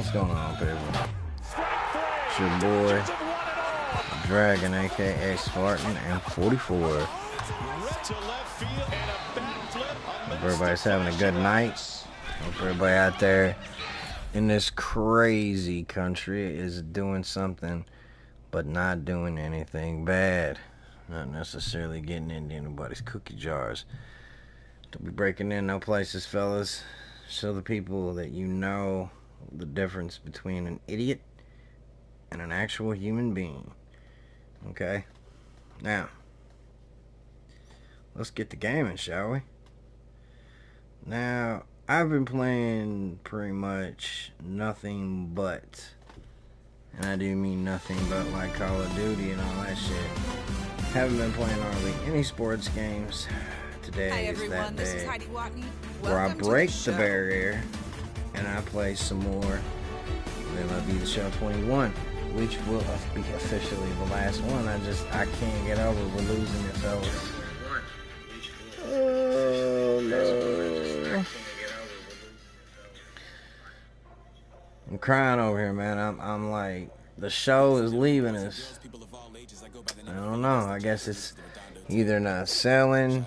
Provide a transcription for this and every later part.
What's going on, people? It's your boy, Dragon, aka Spartan, and 44. Hope everybody's having a good night. Hope everybody out there in this crazy country is doing something, but not doing anything bad. Not necessarily getting into anybody's cookie jars. Don't be breaking in no places, fellas. Show the people that you know the difference between an idiot and an actual human being. Okay? Now, let's get to gaming, shall we? Now, I've been playing pretty much nothing but, and I do mean nothing but like Call of Duty and all that shit. Haven't been playing hardly any sports games. Today is that day where I break the barrier and I play some more. Then I'll be the show 21, which will be officially the last one. I can't get over we're losing it, fellas. Oh no. I'm crying over here, man. I'm like, the show is leaving us. I don't know. I guess it's either not selling.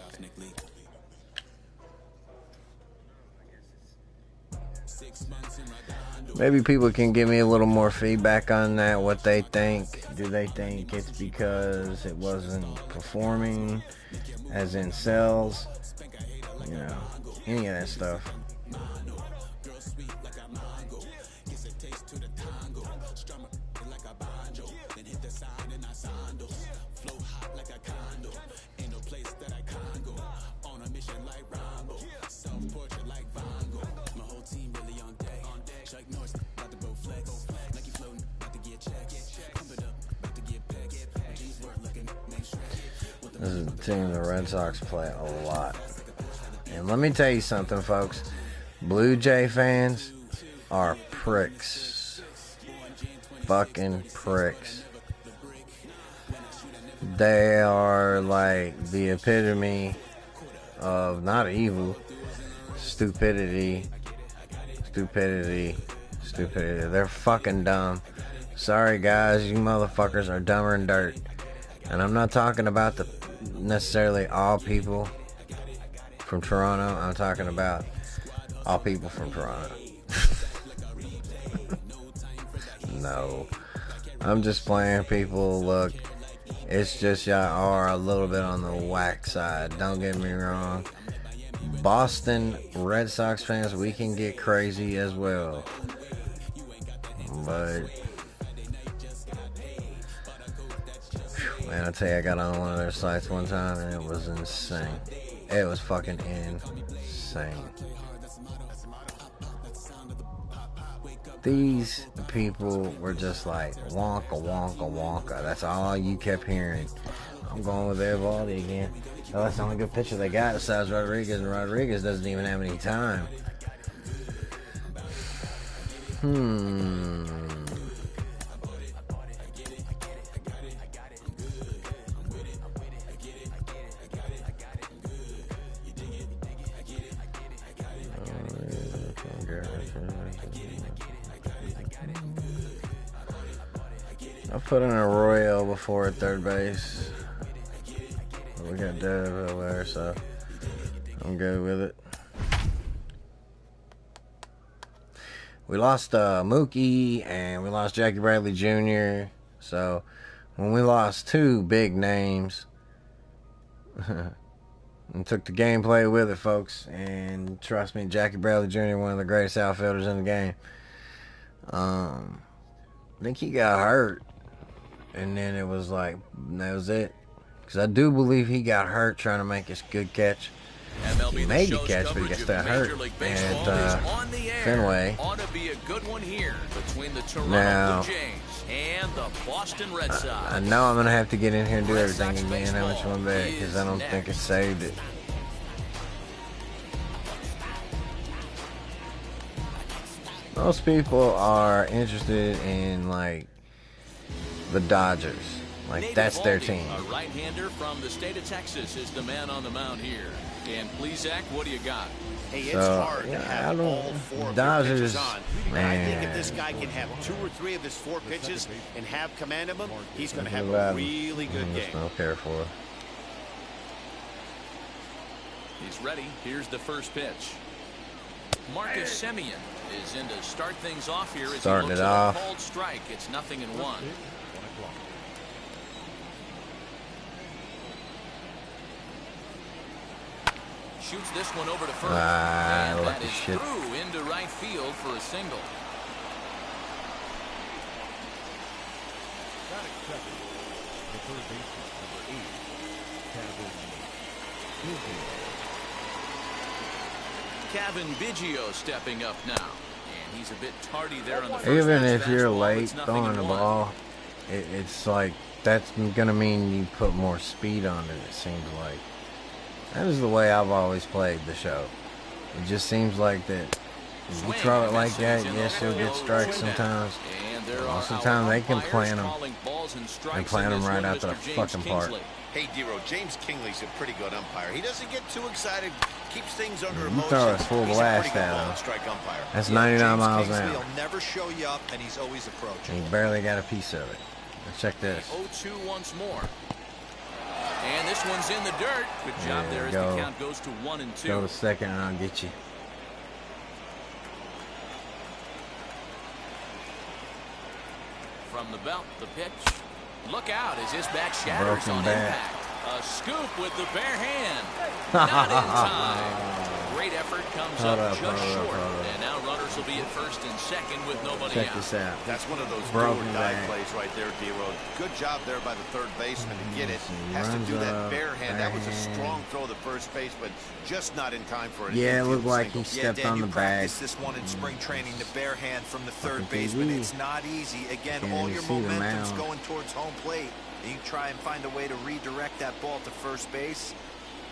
Maybe people can give me a little more feedback on that, what they think. Do they think it's because it wasn't performing, as in sales? You know, any of that stuff. This is the team the Red Sox play a lot. And let me tell you something, folks. Blue Jay fans are pricks. Fucking pricks. They are like the epitome of not evil, stupidity. They're fucking dumb. Sorry guys, you motherfuckers are dumber than dirt. And I'm not talking about necessarily all people from Toronto. I'm talking about all people from Toronto. No. I'm just playing people. Look, it's just y'all are a little bit on the whack side. Don't get me wrong. Boston Red Sox fans, we can get crazy as well. But man, I tell you, I got on one of their sites one time and it was insane. It was fucking insane. These people were just like wonka, wonka, wonka. That's all you kept hearing. I'm going with Evaldi again. Oh, that's the only good pitcher they got besides Rodriguez, and Rodriguez doesn't even have any time. I put in a Royale before at third base. We got Dev over there, so I'm good with it. We lost Mookie and we lost Jackie Bradley Jr. So when we lost two big names, and took the gameplay with it, folks. And trust me, Jackie Bradley Jr., one of the greatest outfielders in the game. I think he got hurt. And then it was like, that was it. Because I do believe he got hurt trying to make his good catch. He made the catch, but he got that hurt. And Fenway. Now, I know I'm going to have to get in here and do everything again. How much one bet? Because I don't think it saved it. Most people are interested in, like, the Dodgers. Like, that's their team. A right-hander from the state of Texas is the man on the mound here. And please, Zach, what do you got? Hey, it's So hard to yeah, have I all don't. four of your Dodgers, pitches on. And I think if this man. guy can have 2 or 3 of his 4 pitches and have command of them, he's going to have Nothing a about really good him. game. Don't care for it. He's ready. Here's the first pitch. Marcus Semien is in to start things off here. As Starting he it looks at off. a called strike. It's 0-1. Shoots this one over to first. And that is through into right field for a single. Kevin Biggio stepping up now. And he's a bit tardy there on the first Even pitch if you're fastball. late It's 0-1. throwing the ball, it's like that's gonna mean you put more speed on it. It seems like that is the way I've always played the show. It just seems like that. If you throw it like that, yes, you'll get strikes sometimes. Most of the time, they can plant them. They plant them right out to the fucking park. Hey, Dero, James Kingley's a pretty good umpire. He doesn't get too excited, keeps things under You emotion. throw a full He's blast a pretty good at ball him. and strike umpire. That's 99 miles an hour. He'll never show you up, and he's always approaching. He barely got a piece of it. Let's check this. 0-2 once more. And this one's in the dirt. Good job there as the count goes to 1-2. Go to second and I'll get you. From the belt, the pitch. Look out as his bat shatters on impact. A scoop with the bare hand. Not in time. Great effort comes up just short. And now runners will be at first and second with nobody Check out. this out. That's one of those Broken do-or-die back. plays right there, Dero. Good job there by the third baseman to get it. Has to Runs do that up, bare hand. That was a bare strong throw to first base, but just not in time for it. Yeah, it looked like he Yeah, stepped Dan, on you the bag. practiced this one in spring training, the bare hand from the third Fucking baseman. TV. It's not easy. Again, Can't all even your see the momentum's mound. going towards home plate. And you try and find a way to redirect that ball to first base.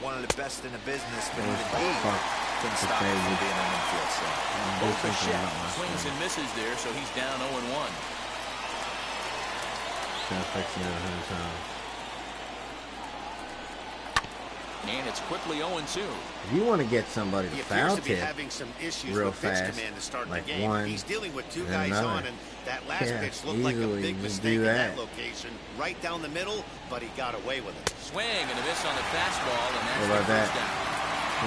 One of the best in the business, but even he couldn't stop it from being an infield save. Both are shot. Swings and misses there, so he's down 0-1. And it's quickly 0-2. If you want to get somebody to He foul appears to be tip having some issues real with pitch fast, command to start like the game. one, He's dealing with 2 and guys another. on, and that last Yeah, pitch looked like a easily big you mistake do in that that. location, right down the middle, but he got away with it. Swing and a miss on the fastball, and that's What about the that? first down.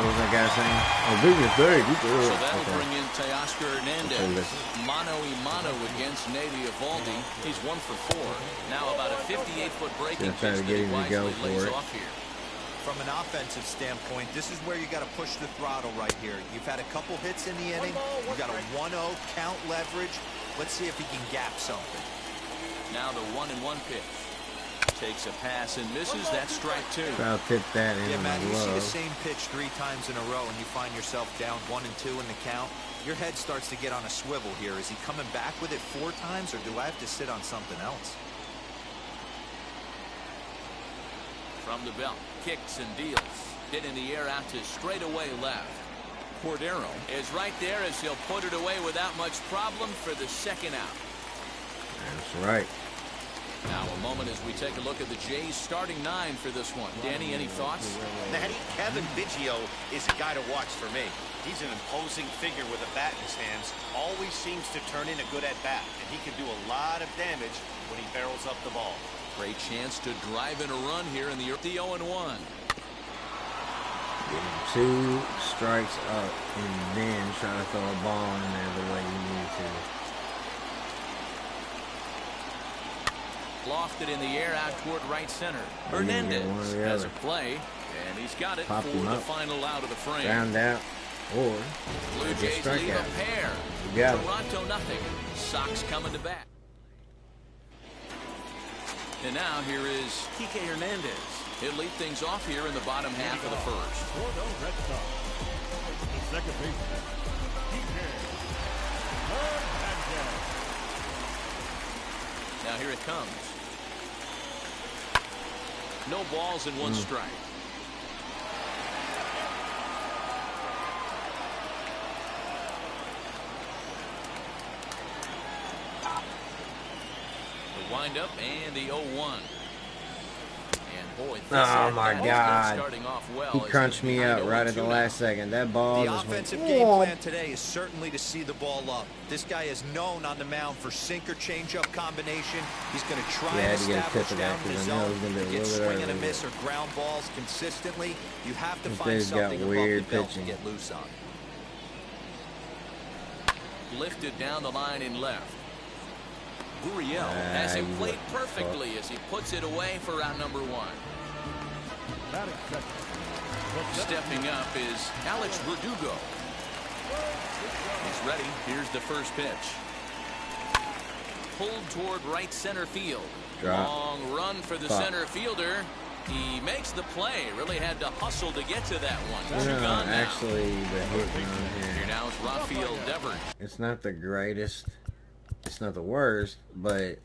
What was that guy saying? Oh, big mistake. You do So it. that'll Okay. bring in Teoscar Okay, Hernandez. listen. Mano-a-mano against Nady Eovaldi. He's 1 for 4. Now about a 58-foot breaking Gonna try to pitch get that he him to go wisely lays for it. off here. From an offensive standpoint, this is where you got to push the throttle right here. You've had a couple hits in the inning. You got a 1-0 count leverage. Let's see if he can gap something. Now the 1-1 pitch. Takes a pass and misses. That's strike 2. Foul tip that in Yeah, the man, you see the glove. same pitch 3 times in a row and you find yourself down 1-2 in the count. Your head starts to get on a swivel here. Is he coming back with it 4 times, or do I have to sit on something else? From the belt, kicks and deals. Hit in the air out to straightaway left. Cordero is right there as he'll put it away without much problem for the second out. That's right. Now a moment as we take a look at the Jays starting 9 for this one. Danny, any thoughts? Natty, Kevin Biggio is a guy to watch for me. He's an imposing figure with a bat in his hands. Always seems to turn in a good at-bat, and he can do a lot of damage when he barrels up the ball. Great chance to drive in a run here in the 0-1. Give him 2 strikes up and then try to throw a ball in there the way you need to. Lofted in the air out toward right center. You can get one or Hernandez the has a other. play, and he's got it Pop for him the up. final out of the frame. Ground out or Blue get Jays strike leave out. a pair. You got it. Toronto nothing. Sox coming to bat. And now here is Kike Hernandez. He'll lead things off here in the bottom half of the first. For the Red Sox, the second baseman, Kike Hernandez. Now here it comes. No balls and 1 strike. The windup and the 0-1. And boy, Oh my God. well, He crunched me up right at the last second. That ball The just went. offensive game plan today is certainly to see the ball up. This guy is known on the mound for sinker changeup combination. He's going to try and establish down in the zone to get swing and a miss or ground balls consistently. You have to find something above the belt to get loose on. Lifted down the line in left. Gurriel has him played perfectly as he puts it away for out number 1. Stepping up is Alex Verdugo. He's ready. Here's the first pitch. Pulled toward right center field. Drop. Long run for the center fielder. He makes the play. Really had to hustle to get to that one. Two gone now. Actually, the hit on Here now is Rafael Devers. It's not the greatest. It's not the worst, but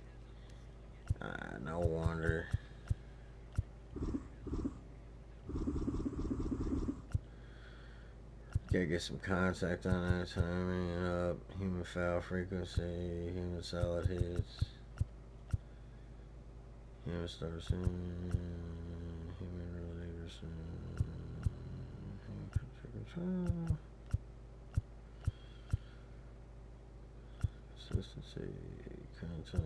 no wonder. Gotta get some contact on that, timing up, human foul frequency, human solid hits, human starts in, human relievers, human consistency, contact.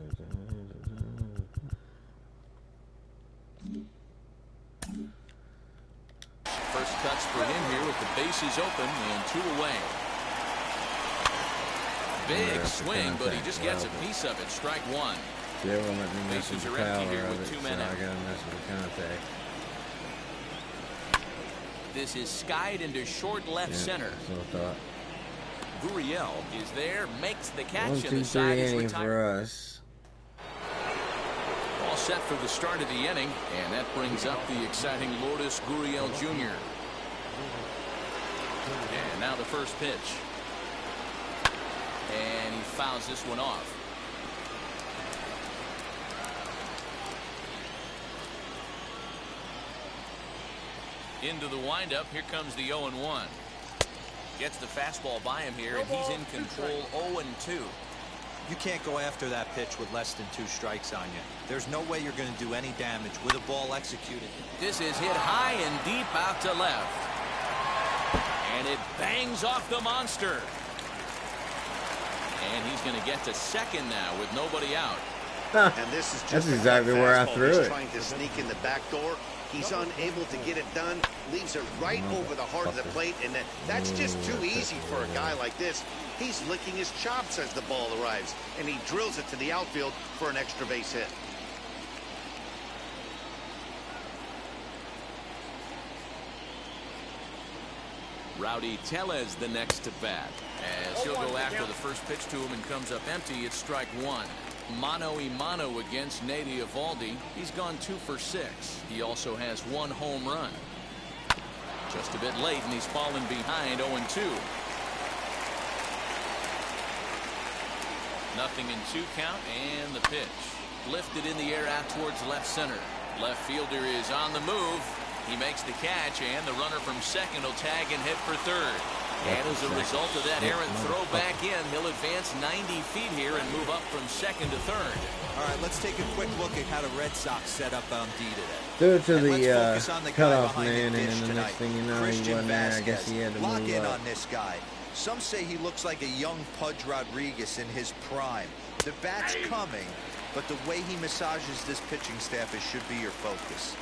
First cuts for him here with the bases open and 2 away. Big swing, but he just gets a piece of it. Strike 1. Yeah, well, let me mess with Bases the are empty power here of with it, 2 so men I out. gotta mess with the contact. This is skied into short left center. So I thought. Gurriel is there, makes the catch, 1, and 2, the side 3 is inning retired. for us. All set for the start of the inning, and that brings up the exciting Lourdes Gurriel Jr. And now the first pitch. And he fouls this one off. Into the windup. Here comes the 0-1. Gets the fastball by him here, and he's in control 0-2. You can't go after that pitch with less than 2 strikes on you. There's no way you're going to do any damage with a ball executed. This is hit high and deep out to left. And it bangs off the monster. And he's going to get to second now with nobody out. And this is just That's exactly where I threw He's it. trying to sneak in the back door. He's unable to get it done. Leaves it right over the heart of the plate, and that's just too easy for a guy like this. He's licking his chops as the ball arrives, and he drills it to the outfield for an extra base hit. Rowdy Tellez the next to bat, as he'll go after the first pitch to him and comes up empty. It's strike 1. Mano y mano against Nate Eovaldi. He's gone 2 for 6. He also has 1 home run. Just a bit late, and he's fallen behind 0-2. Nothing in 2 count, and the pitch lifted in the air out towards left center. Left fielder is on the move. He makes the catch, and the runner from second will tag and hit for third. And as a result of that errant throw back in, he'll advance 90 feet here and move up from second to third. All right, let's take a quick look at how the Red Sox set up on D today. Do it to And let's focus the on the guy cutoff behind man, the and dish then the tonight, next thing you know, he Christian wasn't there. I Vasquez. guess he had to Lock move in up. on this guy. Some say he looks like a young Pudge Rodriguez in his prime. The bat's coming, but the way he massages this pitching staff, it should be your focus.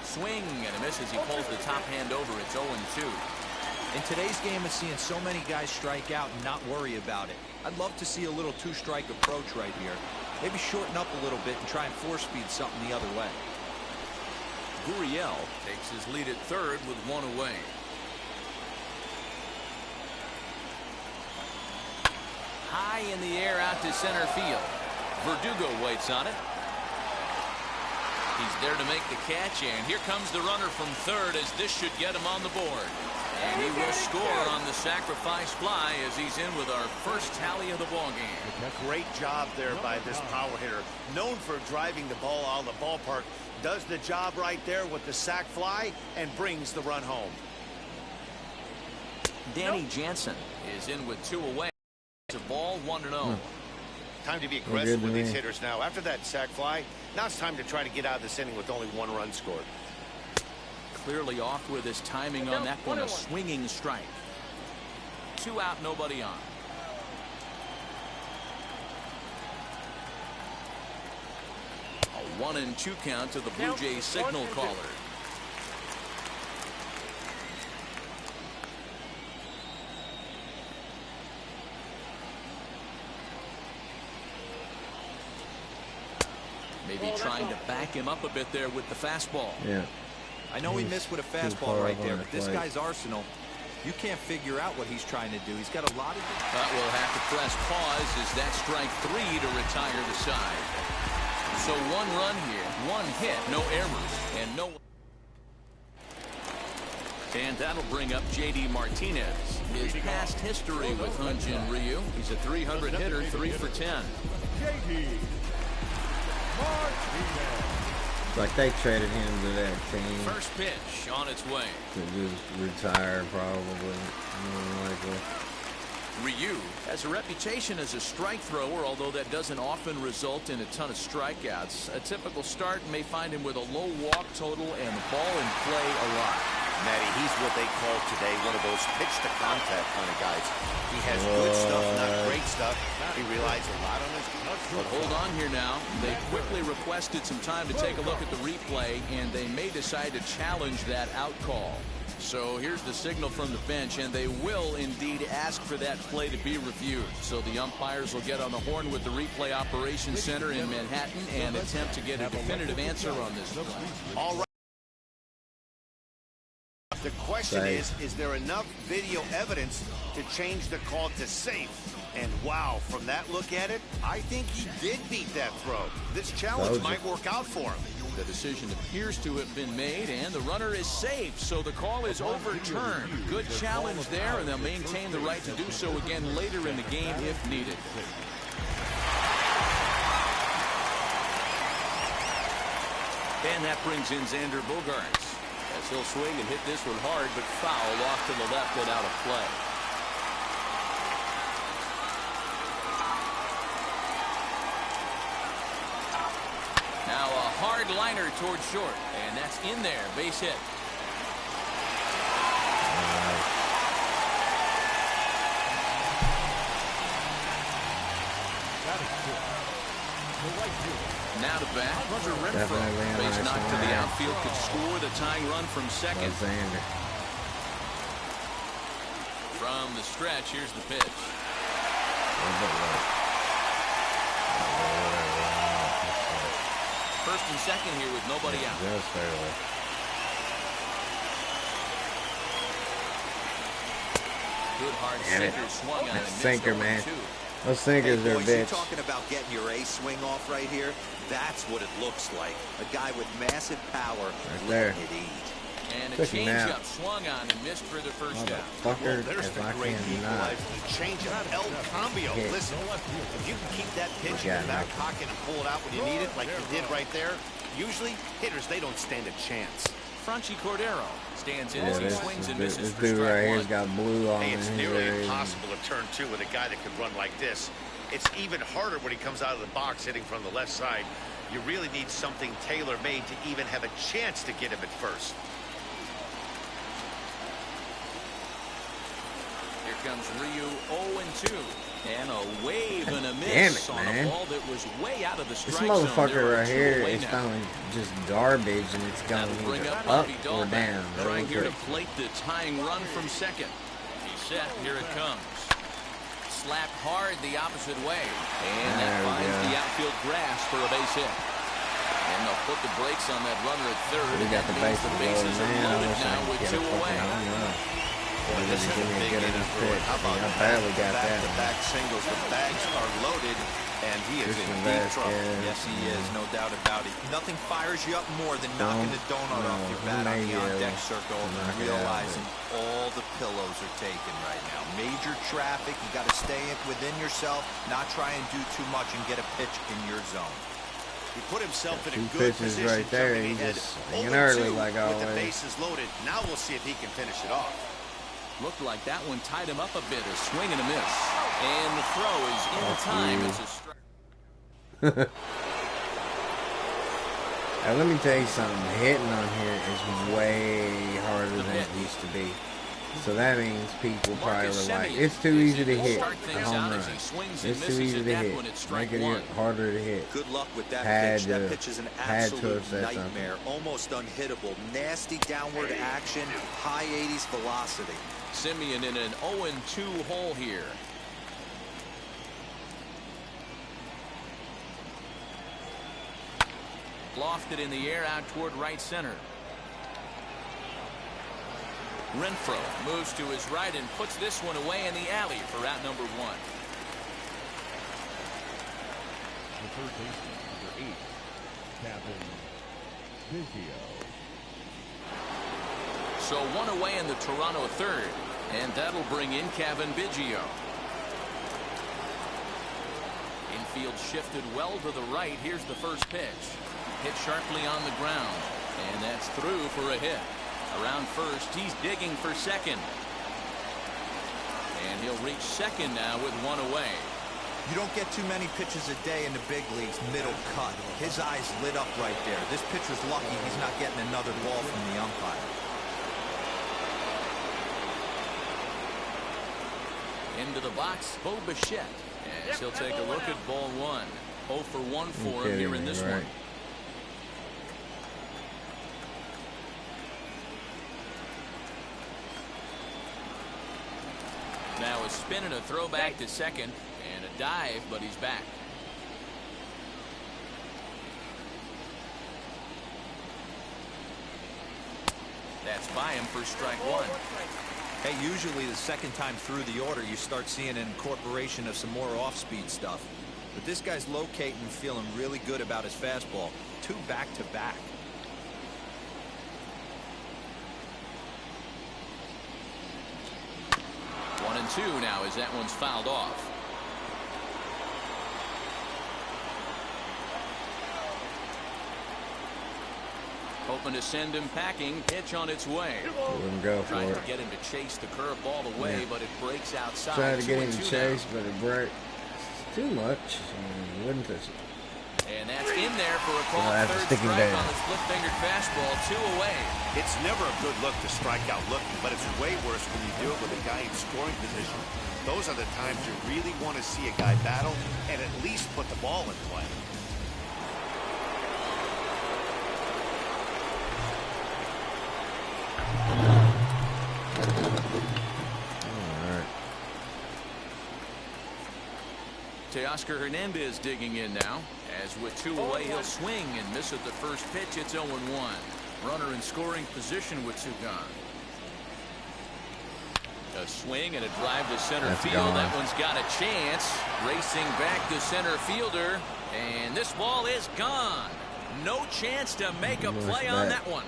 Swing and a miss as he pulls the top hand over. It's 0-2. In today's game, it's seeing so many guys strike out and not worry about it. I'd love to see a little 2-strike approach right here. Maybe shorten up a little bit and try and force-feed something the other way. Gurriel takes his lead at third with 1 away. High in the air out to center field. Verdugo waits on it. He's there to make the catch, and here comes the runner from third as this should get him on the board. And he will score on the sacrifice fly as he's in with our first tally of the ballgame. Great job there by this power hitter. Known for driving the ball out of the ballpark. Does the job right there with the sac fly and brings the run home. Danny Jansen is in with 2 away. It's a ball 1-0. Time to be aggressive with these hitters now. After that sac fly, now it's time to try to get out of this inning with only 1 run scored. Clearly off with his timing on that one, a swinging strike. 2 out, nobody on. A 1-2 count to the Blue Jays signal caller. Maybe trying to back him up a bit there with the fastball. Yeah. I know he missed with a fastball right there, but this guy's arsenal, you can't figure out what he's trying to do. He's got a lot of... But we'll have to press pause as that strike 3 to retire the side. So 1 run here, 1 hit, no errors, and no... And that'll bring up J.D. Martinez. His past history with Hyunjin Ryu. He's a 300 hitter, 3 for 10. J.D. Martinez. Like they traded him to that team. First pitch on its way. To just retire, probably. More than likely. Ryu has a reputation as a strike thrower, although that doesn't often result in a ton of strikeouts. A typical start may find him with a low walk total and the ball in play a lot. Matty, he's what they call today one of those pitch-to-contact kind of guys. He has good stuff, not great stuff. He relies a lot on his... But hold on here now. They quickly requested some time to take a look at the replay, and they may decide to challenge that out call. So here's the signal from the bench, and they will indeed ask for that play to be reviewed. So the umpires will get on the horn with the replay operations center in Manhattan and attempt to get a definitive answer on this play. All right. The question is there enough video evidence to change the call to safe? And wow, from that look at it, I think he did beat that throw. This challenge might work out for him. The decision appears to have been made, and the runner is safe, so the call is overturned. Good challenge there, and they'll maintain the right to do so again later in the game if needed. And that brings in Xander Bogaerts, as he'll swing and hit this one hard, but foul off to the left and out of play. Now a hard liner towards short, and that's in there, base hit. Now to bat, Hunter Renfroe. Base knock to the outfield could score the tying run from second. From the stretch, here's the pitch. First and second here with nobody out. Good hard sinker swung on it. Sinker, man. Those sinkers are bitch. You're talking about getting your A swing off right here. That's what it looks like. A guy with massive power. Right there. It eat. And a changeup swung on and missed for the first down. Well, there's the great equalizer. The changeup, El Cambio. Listen, if you can keep that pitch in your back pocket and pull it out when you need it, like you did right there, usually hitters, they don't stand a chance. Franchy Cordero stands in as he swings and misses. This dude right here's got blue on It's nearly impossible to turn 2 with a guy that can run like this. It's even harder when he comes out of the box hitting from the left side. You really need something tailor-made to even have a chance to get him at first. Here comes Ryu 0-2. And a wave and a miss on a ball that was way out of the strike zone. This motherfucker right here is throwing just garbage, and it's going either up or down. Trying here to plate the tying run from second. He's set. Here it comes. Slapped hard the opposite way. And that finds the outfield grass for a base hit. And they'll put the brakes on that runner at third. We got the bases are loaded now with 2 away. Boy, this is a big inning for it. How about back-to-back singles? The bags are loaded, and he is in deep trouble. Yes, he is, no doubt about it. Nothing fires you up more than knocking the donut off your bat on the on-deck circle and realizing all the pillows are taken right now. Major traffic, you got to stay within yourself, not try and do too much and get a pitch in your zone. He put himself in a good position right there. He's just hanging early like always. With the bases loaded, now we'll see if he can finish it off. Looked like that one tied him up a bit. A swing and a miss. And the throw is in time as a strike. Now, let me tell you something. Hitting on here is way harder than it used to be. So that means people probably were like, it's too easy to hit a home run. It's too easy to hit. Make it harder to hit. Good luck with that pitch. That pitch is an absolute nightmare. Almost unhittable. Nasty downward action. High 80s velocity. Simeon in an 0-2 hole here. Lofted in the air out toward right center. Renfro moves to his right and puts this one away in the alley for out number 1. The third baseman, number 8, Kevin Biggio. So 1 away in the Toronto third, and that'll bring in Kevin Biggio. Infield shifted well to the right. Here's the first pitch. Hit sharply on the ground, and that's through for a hit. Around first, he's digging for second. And he'll reach second now with 1 away. You don't get too many pitches a day in the big leagues, middle cut. His eyes lit up right there. This pitcher's lucky he's not getting another ball from the umpire. Into the box, Bo Bichette. As he'll take a look at ball 1. 0 for 1 for him here in this one. Now a spin and a throw back to second, and a dive, but he's back. That's by him for strike 1. Hey, usually the second time through the order, you start seeing an incorporation of some more off-speed stuff. But this guy's locating and feeling really good about his fastball. 2 back-to-back. One and 2 now as that one's fouled off. Hoping to send him packing. Pitch on its way. Trying to get him to chase the curveball away, but it breaks outside. Trying to get him to chase, but it breaks. It's too much. Wouldn't it? And that's in there for a call. Third strike on the split-fingered fastball. 2 away. It's never a good look to strike out looking, but it's way worse when you do it with a guy in scoring position. Those are the times you really want to see a guy battle and at least put the ball in play. Teoscar Hernandez digging in now. As with 2 away, he'll swing and miss at the first pitch. It's 0-1. Runner in scoring position with 2 gone. A swing and a drive to center field. That one's got a chance. Racing back to center fielder. And this ball is gone. No chance to make a play on that one.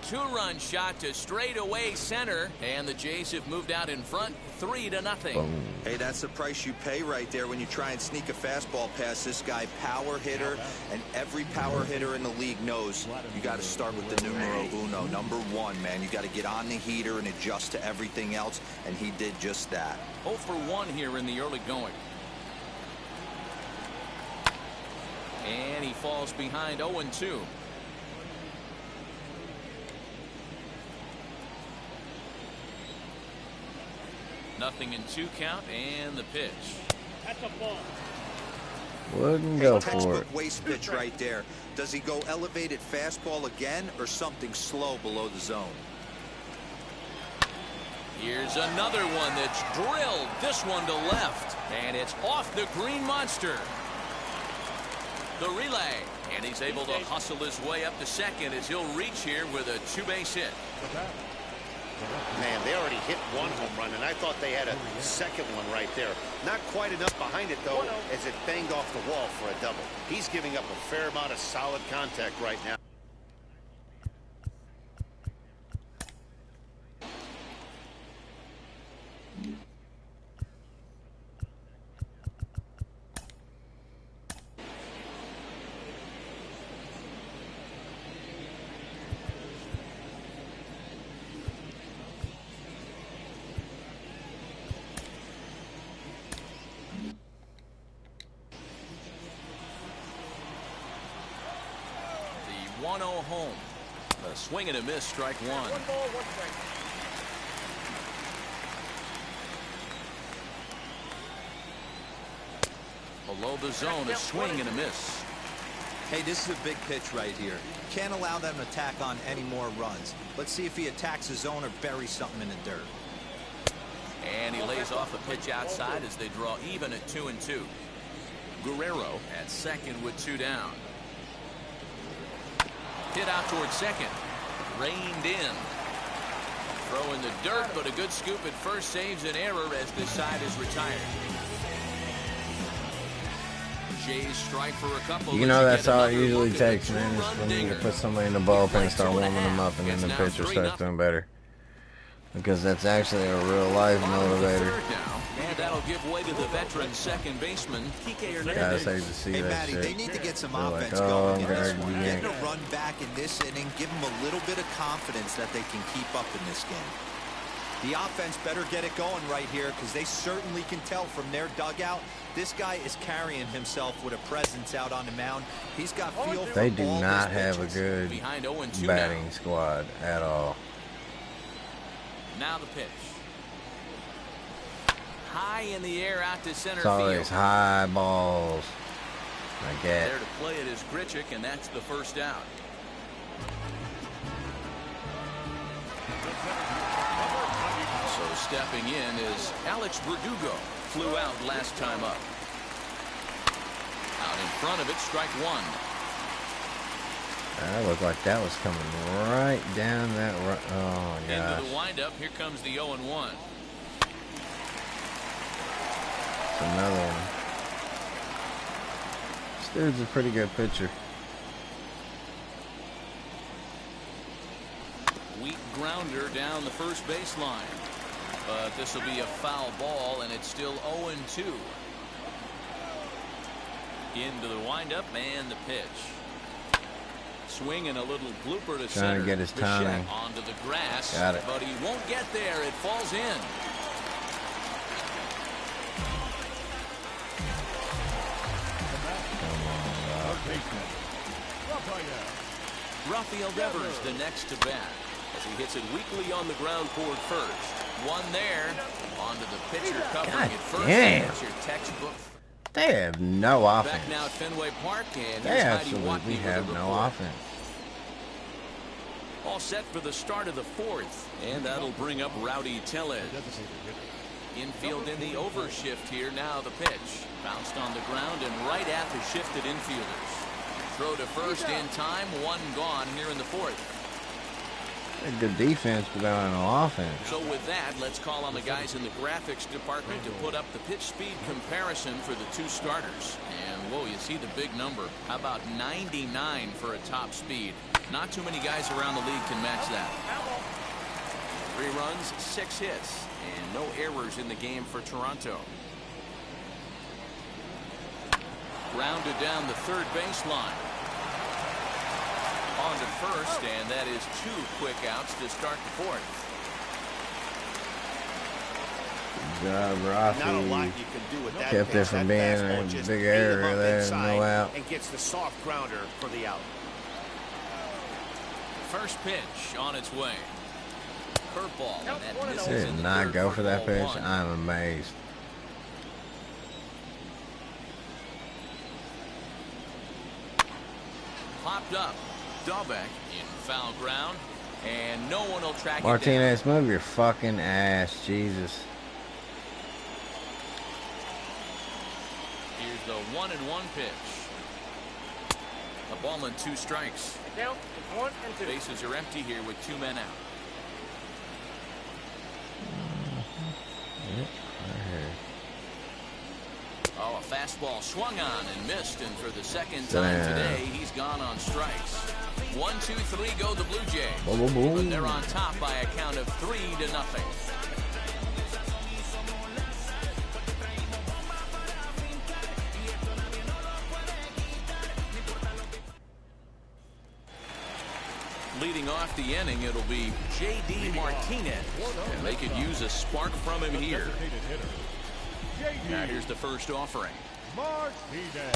2-run shot to straightaway center, and the Jays have moved out in front 3-0. Hey, that's the price you pay right there when you try and sneak a fastball past this guy. Power hitter, and every power hitter in the league knows you got to start with the numero uno, number 1, man. You got to get on the heater and adjust to everything else, and he did just that. 0 for 1 here in the early going. And he falls behind 0-2. Nothing in 2 count, and the pitch. That's a ball. Wouldn't go for it. Waste pitch right there. Does he go elevated fastball again or something slow below the zone? Here's another one that's drilled. This one to left, and it's off the green monster. The relay, and he's able to hustle his way up to second as he'll reach here with a 2-base hit. Man, they already hit 1 home run, and I thought they had a second one right there. Not quite enough behind it, though, as it banged off the wall for a double. He's giving up a fair amount of solid contact right now. 1-0 home. A swing and a miss, strike one. 1 ball, 1 strike. Below the zone, a swing and a miss. Hey, this is a big pitch right here. Can't allow them to tack on any more runs. Let's see if he attacks the zone or buries something in the dirt. And he lays off a pitch outside as they draw even at 2-2. Guerrero at second with 2 down. Hit out towards second. Reined in. Throw in the dirt, but a good scoop at first saves an error as this side is retired. Jays strike for a couple. You know, that's all it usually takes, man, is for me to put somebody in the bullpen and start warming them up, and then the pitcher starts doing better. Because that's actually a real life motivator. And that'll give way to the veteran second baseman, Kike Hernandez. Guys hate to see Hey, that Matty, shit. they need to get some They're like, offense oh, going in this God, one. you Getting ain't. a run back in this inning, give them a little bit of confidence that they can keep up in this game. The offense better get it going right here because they certainly can tell from their dugout this guy is carrying himself with a presence out on the mound. He's got feel for They do all not his have a pitches. good Behind 0-2 batting now. squad at all. Now the pitch. High in the air out to center It's always field. high balls. Like that. There to play it is Grichuk, and that's the first out. So stepping in is Alex Verdugo. Flew out last time up. Out in front of it, strike one. That looked like that was coming right down that road. Oh, my gosh. Into the windup, here comes the 0-1. It's another one. This dude's a pretty good pitcher. Weak grounder down the first baseline. But this will be a foul ball, and it's still 0-2. Into the windup and the pitch. Swing and a little blooper to center. Trying to get his timing. Onto the grass. Got it. But he won't get there. It falls in. Rafael Devers the next to bat as he hits it weakly on the ground toward first. One there. Onto the pitcher covering God it first. damn. That's your textbook. They have no offense. Back now at Fenway Park, and They here's Heidi absolutely Watney with have the no report. offense. All set for the start of the fourth, and that'll bring up Rowdy Tellez. Infield in the overshift here. Now the pitch. Bounced on the ground and right at the shifted infielders. Throw to first in time. One gone here in the fourth. Good defense, but they don't have no offense. So with that, let's call on the guys in the graphics department to put up the pitch speed comparison for the two starters. And whoa, you see the big number. How about 99 for a top speed? Not too many guys around the league can match that. 3 runs, 6 hits, and no errors in the game for Toronto. Grounded down the third baseline. On to first, and that is 2 quick outs to start the fourth. Good job, Not a lot Rafi. you can do with that. Kept pitch. it from That being fastball a just big ate him area up there, inside no out. and gets the soft grounder for the out. First pitch on its way. Curveball, and that misses They in did the not third go for for that ball pitch. one. I'm amazed. Popped up. Dahlbeck in foul ground, and no one will track Martinez, move your fucking ass, Jesus. it down. Here's the 1-1 pitch. A ball and 2 strikes. Down, 1 and 2. Bases are empty here with 2 men out. Yep, right here. Oh, a fastball swung on and missed, and for the second Damn. time today, he's gone on strikes. 1, 2, 3 go the Blue Jays. Boom, boom, boom. But they're on top by a count of 3-0. Leading off the inning, it'll be J.D. Martinez, and they could use a spark from him here. Now here's the first offering. Martinez.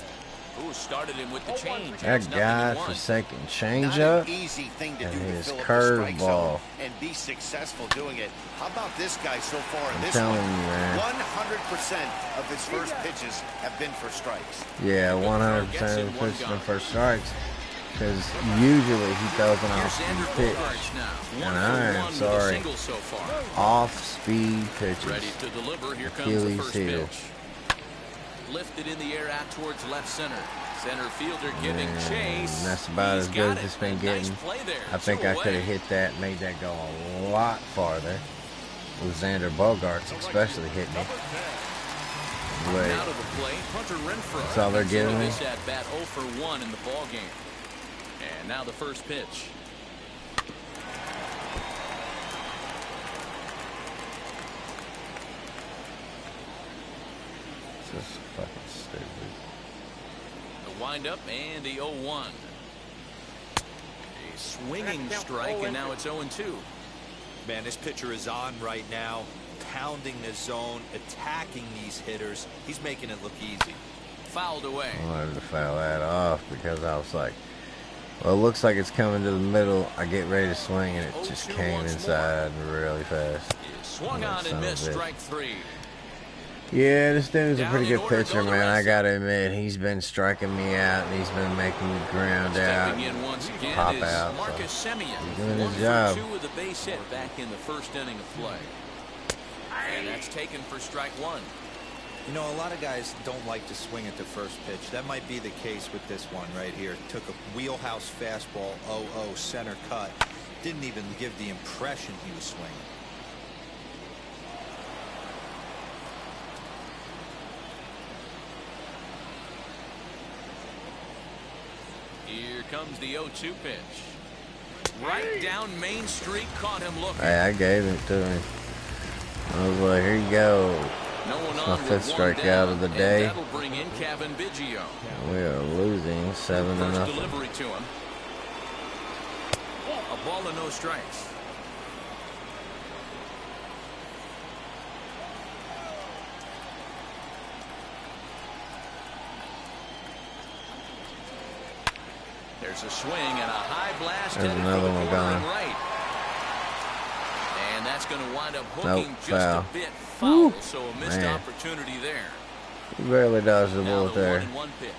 Who started him with the change? That guy for second changeup Easy thing to and do to his fill up the strike zone curveball. and be successful doing it. How about this guy so far in I'm this telling one? you, man. 100% of his first pitches have been for strikes. Yeah, 100% of the pitches been for strikes. Because usually he throws an off-speed pitch. And I am sorry. Off-speed pitches. Ready to deliver. Here comes the Achilles first heel. pitch. Lifted in the air out towards left center. Center fielder giving chase. And that's about as good as it's been getting. I think I could have hit that, made that go a lot farther. With Xander Bogaerts especially hit me. Wait. Out of the plate, Hunter Renfroe. That's all they're giving me. This at bat 0 for 1 in the ball game. And now the first pitch. This is fucking stupid. The windup and the 0-1. A swinging strike, and now it's 0-2. Man, this pitcher is on right now, pounding the zone, attacking these hitters. He's making it look easy. Fouled away. I wanted to foul that off because I was like, well, it looks like it's coming to the middle. I get ready to swing, and it just came inside really fast. Swung on and missed, strike 3. Yeah, this dude's a pretty good pitcher, man. I gotta admit, he's been striking me out, and he's been making me ground out, pop out. So he's doing his job. 2 with a base hit back in the first inning of play. And that's taken for strike 1. You know, a lot of guys don't like to swing at the first pitch. That might be the case with this one right here. Took a wheelhouse fastball, 0-0 center cut. Didn't even give the impression he was swinging. Here comes the 0-2 pitch. Right down Main Street, caught him looking. Hey, I gave it to him. I was like, here you go. No one It's on my with 5th one strikeout down, of the and day. that'll bring in Kevin Biggio. We are losing 7-0. First delivery to him. A ball and no strikes. There's a swing and a high blast. There's another one gone. Right. And that's going to wind up hooking just foul. a bit foul. So a missed opportunity there. He barely dodged the Now bullet the there. 1-1 pitch.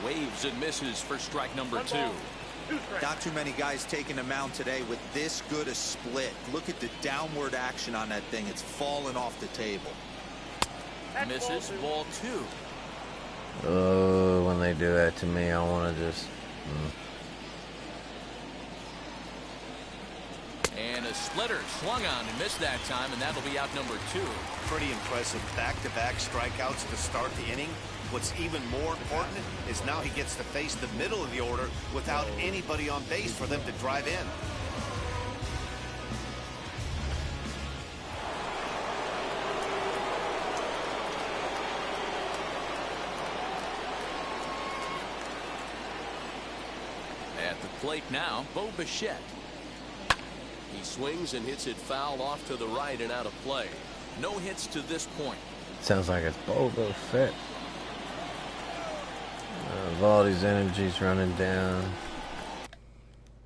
Waves and misses for strike number 2. Not too many guys taking the mound today with this good a split. Look at the downward action on that thing. It's falling off the table. Misses, ball 2. Oh, when they do that to me, I want to just... And a splitter swung on and missed that time, and that'll be out number 2. Pretty impressive back-to-back strikeouts to start the inning. What's even more important is now he gets to face the middle of the order without anybody on base for them to drive in. At the plate now, Bo Bichette. He swings and hits it foul off to the right and out of play. No hits to this point. Sounds like it's Boba Fett. Valdi's energy's running down.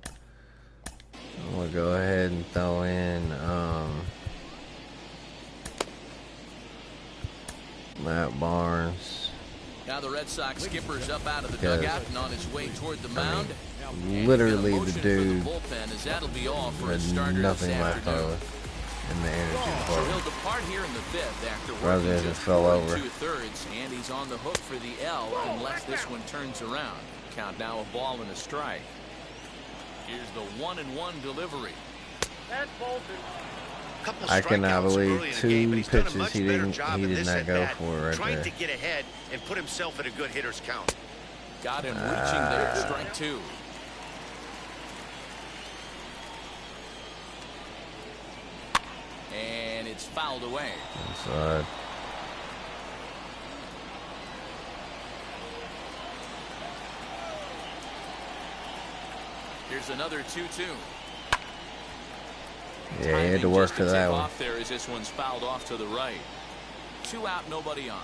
I'm gonna go ahead and throw in Matt Barnes. Now the Red Sox skipper's up out of the dugout and on his way toward the mound. Literally the dude as that'll be all for his had starter nothing this left afternoon. of in the energy So department. he'll depart here in the 5th after Rather working than just fell 4 over. 2/3, and he's on the hook for the L unless this one turns around. Count now a ball and a strike. Here's the 1-1 delivery. I cannot believe early in the 2 game, but he's done a pitches much he better did job in this not go at-bat, for right trying there. to get ahead and put himself at a good hitter's count. Got him reaching there, strike 2. And it's fouled away. Inside. Here's another 2-2. Yeah, he had to work for that one. Off there as this one's fouled off to the right. 2 out, nobody on.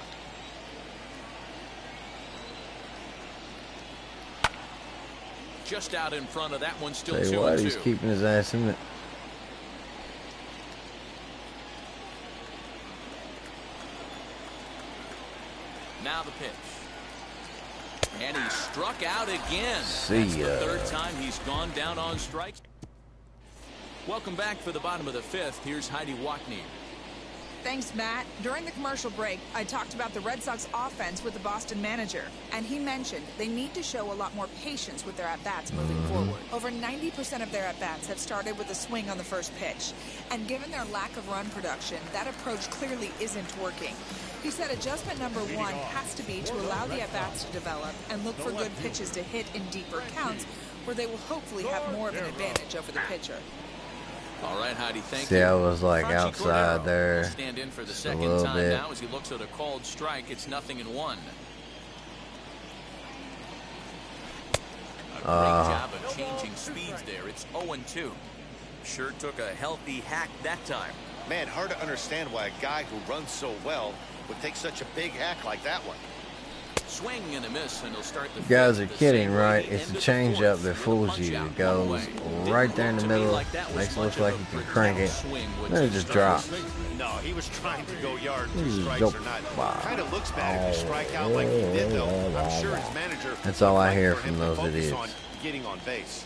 just out in front of that one, still Tell you 2-2. what, he's keeping his ass in it. Now the pitch. And he struck out again. See That's ya. the third time he's gone down on strikes. Welcome back for the bottom of the fifth. Here's Heidi Watney. Thanks, Matt. During the commercial break, I talked about the Red Sox offense with the Boston manager, and he mentioned they need to show a lot more patience with their at-bats moving forward. Over 90% of their at-bats have started with a swing on the first pitch, and given their lack of run production, that approach clearly isn't working. He said adjustment number one has to be to allow the at-bats to develop and look for good pitches to hit in deeper counts, where they will hopefully have more of an advantage over the pitcher. All right, Heidi, thank See, you. I was like Franchi outside Cordero there will stand in for the a second little time bit. now as he looks at a called strike. It's 0-1. A great job of changing speeds there. It's 0-2. Sure took a healthy hack that time. Man, hard to understand why a guy who runs so well would take such a big hack like that one. Swing and a miss, and he'll start the You guys are fifth the kidding, same way right? he It's a ended the changeup fourth that with a fools you. punch-out It goes one way. right there in the Didn't look to me middle, like that was makes it much look of like a you can crank it, projected swing once then it he just started. drops. No, he was trying to go yard, He 2 just strikes go- or not. wow. Kind of looks bad if you strike out like he did, though. I'm sure his manager. That's all would I like hear for from him to those focus idiots. on getting on base.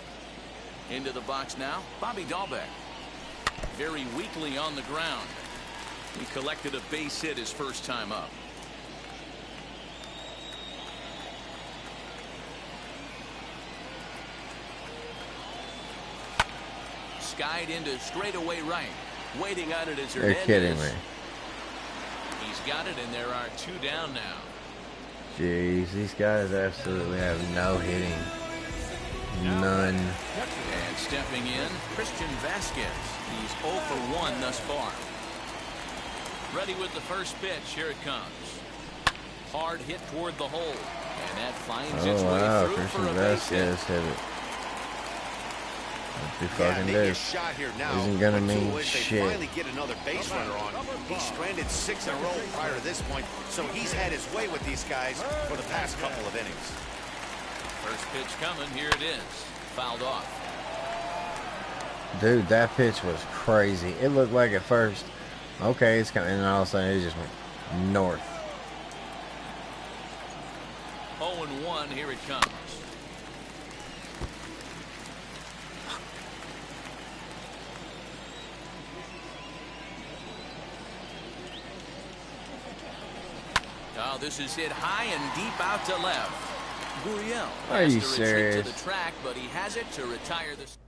Into the box now, Bobby Dahlbeck. Very weakly on the ground. He collected a base hit his first time up. Skied into straightaway right. Waiting on it as They're Hernandez. kidding me. He's got it, and there are 2 down now. Jeez, these guys absolutely have no hitting. None. And stepping in, Christian Vasquez. He's 0 for 1 thus far. Ready with the first pitch. Here it comes. Hard hit toward the hole. And that finds its Oh way wow, through Christian for a base hit. Vasquez hit it. What he Yeah, fucking maybe a do? shot here now. Isn't gonna But mean two is shit. They finally get another base runner on. He stranded 6 in a row prior to this point, so he's had his way with these guys for the past couple of innings. First pitch coming. Here it is. Fouled off. Dude, that pitch was crazy. It looked like at first, okay, it's coming, and all of a sudden it just went north. 0-1. Here it comes. Oh, this is hit high and deep out to left. Gurriel Are you has to retreat serious? to the track, but he has it to retire this.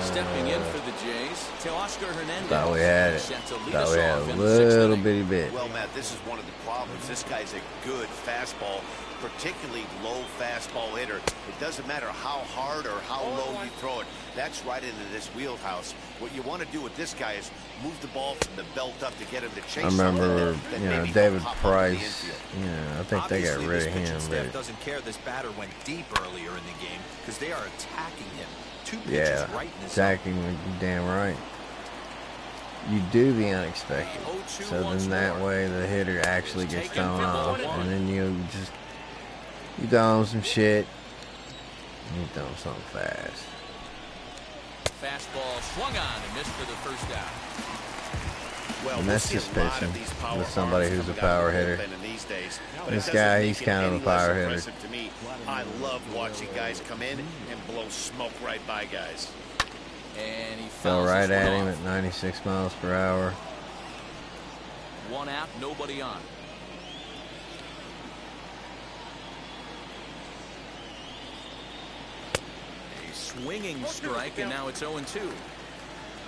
Stepping in for the Jays, Teoscar Hernandez. Thought we had it. Set to lead Thought us we had off a in the sixth little inning. bitty bit. Well, Matt, this is one of the problems. This guy's a good fastball, particularly low fastball hitter. It doesn't matter how hard or how low you throw it. That's right into this wheelhouse. What you want to do with this guy is move the ball from the belt up to get him to chase. I remember, something that you know, maybe David will pop up in the Price. infield. You know, I think they got Obviously, rid of this pitching him, staff but doesn't care this batter went deep earlier in the game because they are attacking him. 2 pitches yeah, right in his attacking, you damn right. You do the unexpected, so then that way the hitter actually gets thrown off, and then you throw him some shit, you throw him something fast. Fastball swung on and missed for the first out. Well, And that's we'll see just a lot pitching of these power with somebody arms who's a coming out power of the hitter. bullpen in these days, but This it doesn't guy, make he's it kind of any a power less hitter. impressive to me. I love watching guys come in and blow smoke right by guys. And he Fell fouls right this one at him off. at 96 miles per hour. 1 out, nobody on. A swinging strike, and now it's 0-2.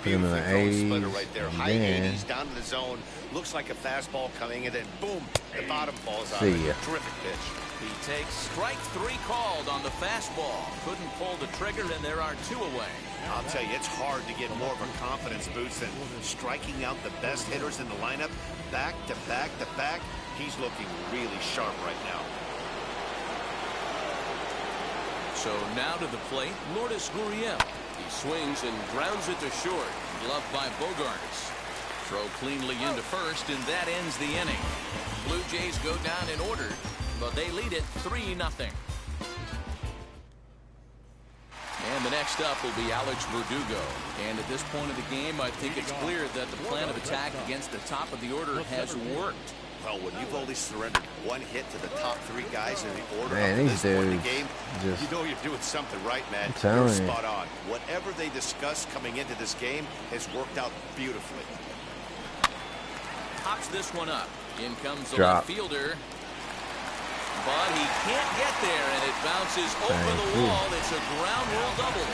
Put him in the Beautifully thrown 80s, splitter right there. and High then 80s down to the zone. Looks like a fastball coming, and then boom, the bottom falls out. See ya. Terrific pitch. He takes strike 3 called on the fastball. Couldn't pull the trigger, and there are 2 away. I'll tell you, it's hard to get more of a confidence boost than striking out the best hitters in the lineup. Back to back to back. He's looking really sharp right now. So now to the plate, Lourdes Gurriel. He swings and grounds it to short. Gloved by Bogarts. Throw cleanly into first, and that ends the inning. Blue Jays go down in order, but they lead it 3-0. And the next up will be Alex Verdugo. And at this point of the game, I think it's clear that the plan of attack against the top of the order has worked. Well, when you've only surrendered one hit to the top 3 guys in the order man, of these this point in the dudes game, you know you're doing something right, man. You're spot on. Whatever they discussed coming into this game has worked out beautifully. Pops this one up. In comes the Drop. left fielder. But he can't get there, and it bounces over the wall. It's a ground rule double.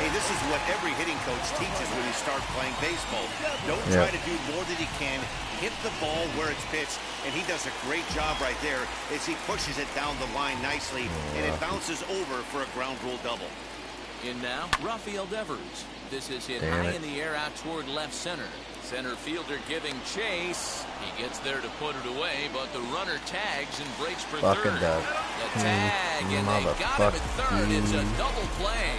Hey, this is what every hitting coach teaches when you start playing baseball. Don't try to do more than you can. Hit the ball where it's pitched, and he does a great job right there as he pushes it down the line nicely, and it bounces over for a ground rule double. In now, Rafael Devers. This is hit high in the air out toward left center. Center fielder giving chase. He gets there to put it away, but the runner tags and breaks for third. The tag, and they got him at third. It's a double play.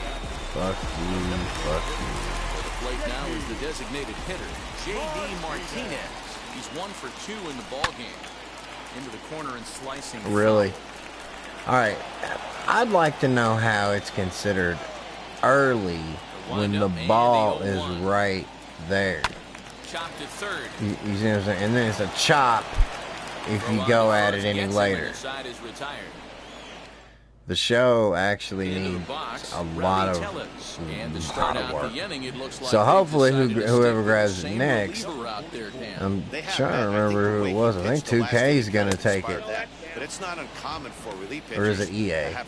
Fuck you, fuck you. For the plate now is the designated hitter, J.D. Martinez. He's 1 for 2 in the ball game. Into the corner and slicing. Really? All right. I'd like to know how it's considered early when the ball is right there. Chopped to third. You see what I'm saying? And then it's a chop if you go at it any later. The show actually needs a lot of work. So hopefully whoever grabs it next, I'm trying to remember who it was. I think 2K is going to take it. But it's not uncommon for relief or is it EA? I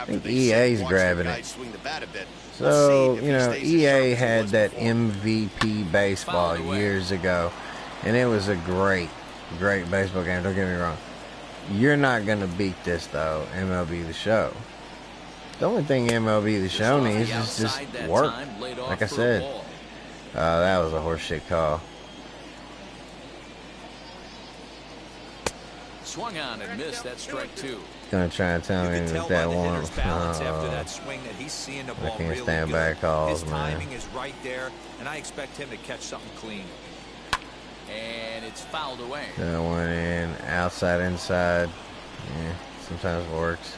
think EA's grabbing it. So, you know, EA had that MVP baseball years ago, and it was a great baseball game. Don't get me wrong. You're not going to beat this, though, MLB The Show. The only thing MLB The Show needs is just work. Like I said, that was a horseshit call. Swung on and missed. That strike 2. Gonna try and tell me that one. I can't stand back calls, man. Timing is right there, and I expect him to catch something clean. And it's fouled away. That one in, outside, inside. Yeah, sometimes works.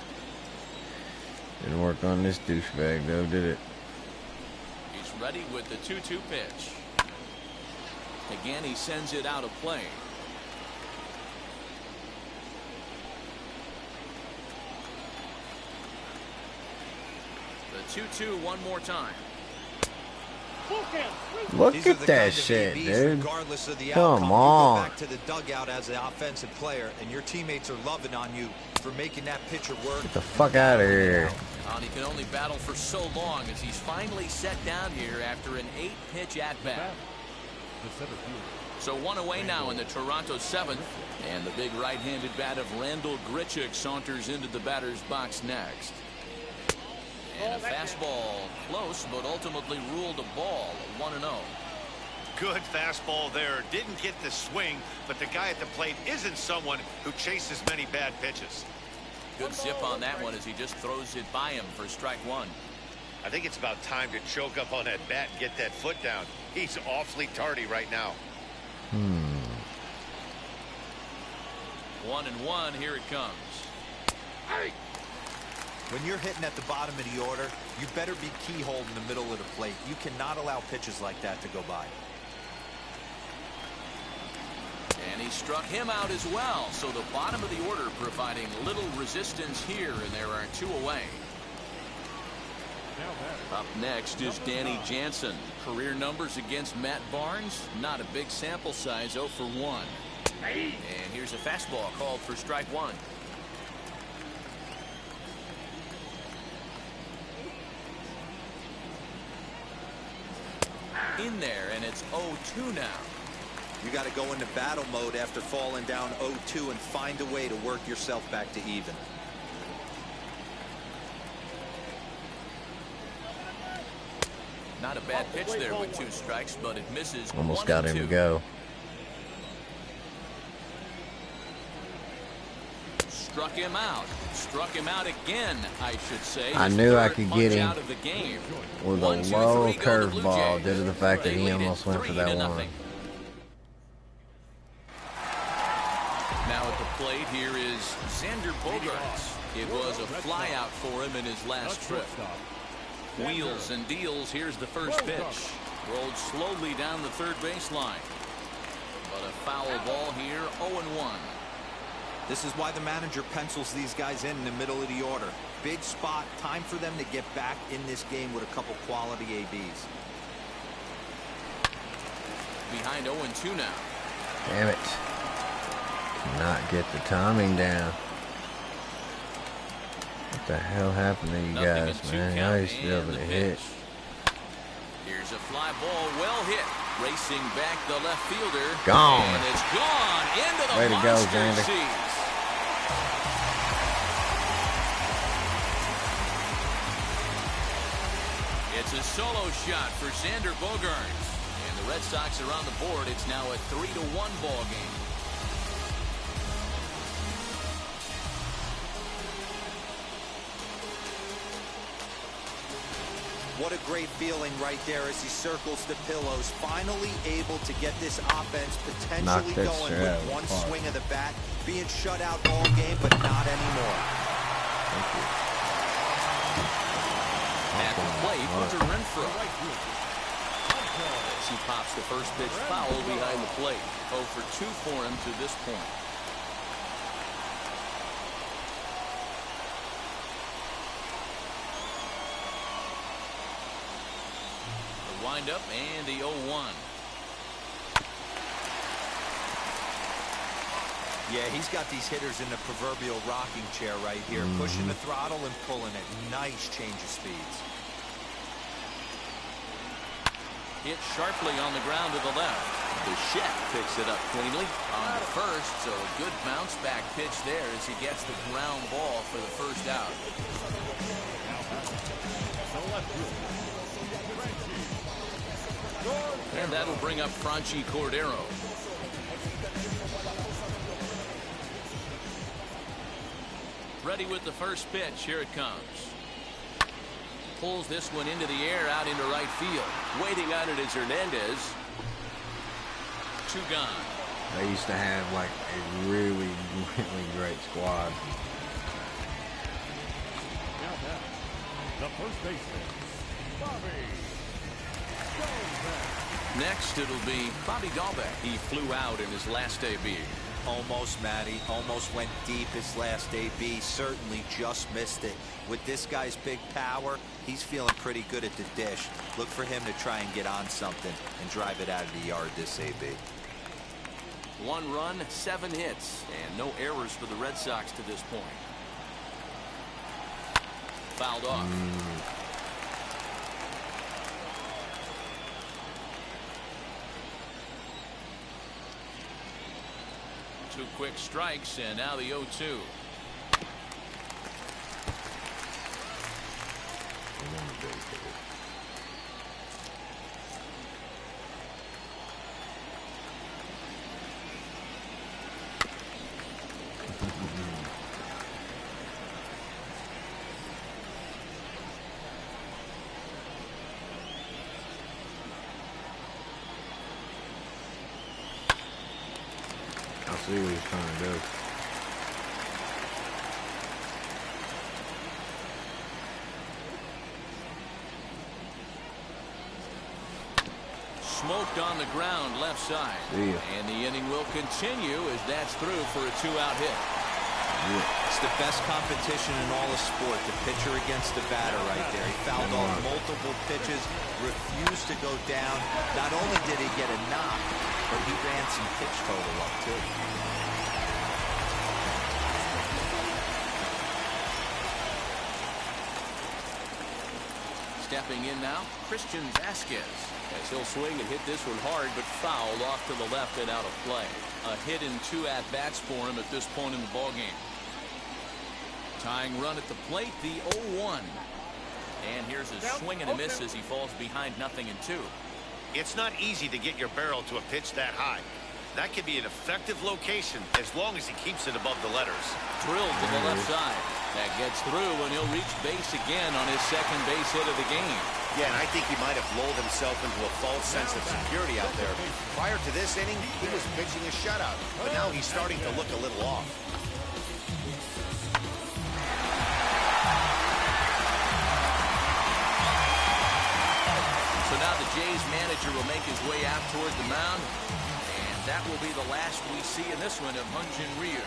Didn't work on this douchebag though, did it? He's ready with the 2-2 pitch. Again, he sends it out of play. The 2-2 one more time. Look at that shit, dude. Regardless of the Come outcome, on. you go back to the dugout as an offensive player, and your teammates are loving on you for making that pitcher work. Get the fuck out of here. He can only battle for so long as he's finally set down here after an 8-pitch at-bat. So one away now in the Toronto 7th, and the big right-handed bat of Randall Grichuk saunters into the batter's box next. And a fastball close, but ultimately ruled a ball, 1-0. Good fastball there. Didn't get the swing, but the guy at the plate isn't someone who chases many bad pitches. Good zip on that one as he just throws it by him for strike 1. I think it's about time to choke up on that bat and get that foot down. He's awfully tardy right now. 1-1, here it comes. Hey. When you're hitting at the bottom of the order, you better be keyhole in the middle of the plate. You cannot allow pitches like that to go by. And he struck him out as well. So the bottom of the order providing little resistance here, and there are 2 away. Up next is Danny Jansen. Career numbers against Matt Barnes. Not a big sample size, 0 for 1. And here's a fastball called for strike 1. In there, and it's 0-2 now. You got to go into battle mode after falling down 0-2 and find a way to work yourself back to even. Not a bad pitch there with 2 strikes, but it misses. Almost got him to go. Struck him out. Struck him out again, I should say. I knew I could get him with a 1, 2, 3, low curveball due to the fact that he They almost lead went for it that 3-0. one. Now at the plate here is Xander Bogaerts. It was a flyout for him in his last trip. Wheels and deals. Here's the first pitch. Rolled slowly down the third baseline. But a foul ball here, 0-1. This is why the manager pencils these guys in the middle of the order. Big spot. Time for them to get back in this game with a couple quality ABs. Behind 0-2 now. Damn it. Not get the timing down. What the hell happened to you guys, man? Y'all used to be able to hit. Here's a fly ball, well hit. Racing back the left fielder. Gone. And it's gone into the way to go, monster Xander. seats. It's a solo shot for Xander Bogaerts. And the Red Sox are on the board. It's now a 3-1 ball game. What a great feeling right there as he circles the pillows. Finally able to get this offense potentially going with one swing of the bat. Being shut out all game, but not anymore. Thank you. At the plate, Hunter Renfroe. As he pops the first pitch foul behind the plate. 0 for 2 for him to this point. Wind up and the 0-1. Yeah, he's got these hitters in the proverbial rocking chair right here, pushing the throttle and pulling it. Nice change of speeds. Hit sharply on the ground to the left. Bichette picks it up cleanly on the first, so a good bounce back pitch there as he gets the ground ball for the first out. And that'll bring up Franchy Cordero. Ready with the first pitch. Here it comes. Pulls this one into the air out into right field. Waiting on it is Hernandez. 2 gone. They used to have like a really, really great squad. Now back, the first baseman, Bobby. Next, it'll be Bobby Dalbec. He flew out in his last AB. Almost, Matty. Almost went deep his last AB. Certainly just missed it. With this guy's big power, he's feeling pretty good at the dish. Look for him to try and get on something and drive it out of the yard this AB. 1 run, 7 hits, and no errors for the Red Sox to this point. Fouled off. 2 quick strikes, and now the 0-2. I see what he's trying to do. Smoked on the ground left side. And the inning will continue as that's through for a 2-out hit. It's the best competition in all of sport, the pitcher against the batter right there. He fouled off multiple pitches, refused to go down. Not only did he get a knock, but he ran some pitch total up too. Stepping in now, Christian Vasquez. As he'll swing and hit this one hard, but fouled off to the left and out of play. A hit and 2 at-bats for him at this point in the ballgame. Tying run at the plate, the 0-1. And here's a swing and a miss as he falls behind 0-2. It's not easy to get your barrel to a pitch that high. That could be an effective location as long as he keeps it above the letters. Drilled to the left side. That gets through, and he'll reach base again on his second base hit of the game. Yeah, and I think he might have lulled himself into a false sense of security out there. Prior to this inning, he was pitching a shutout, but now he's starting to look a little off. Jays manager will make his way out toward the mound, and that will be the last we see in this one of Hyun-Jin Ryu.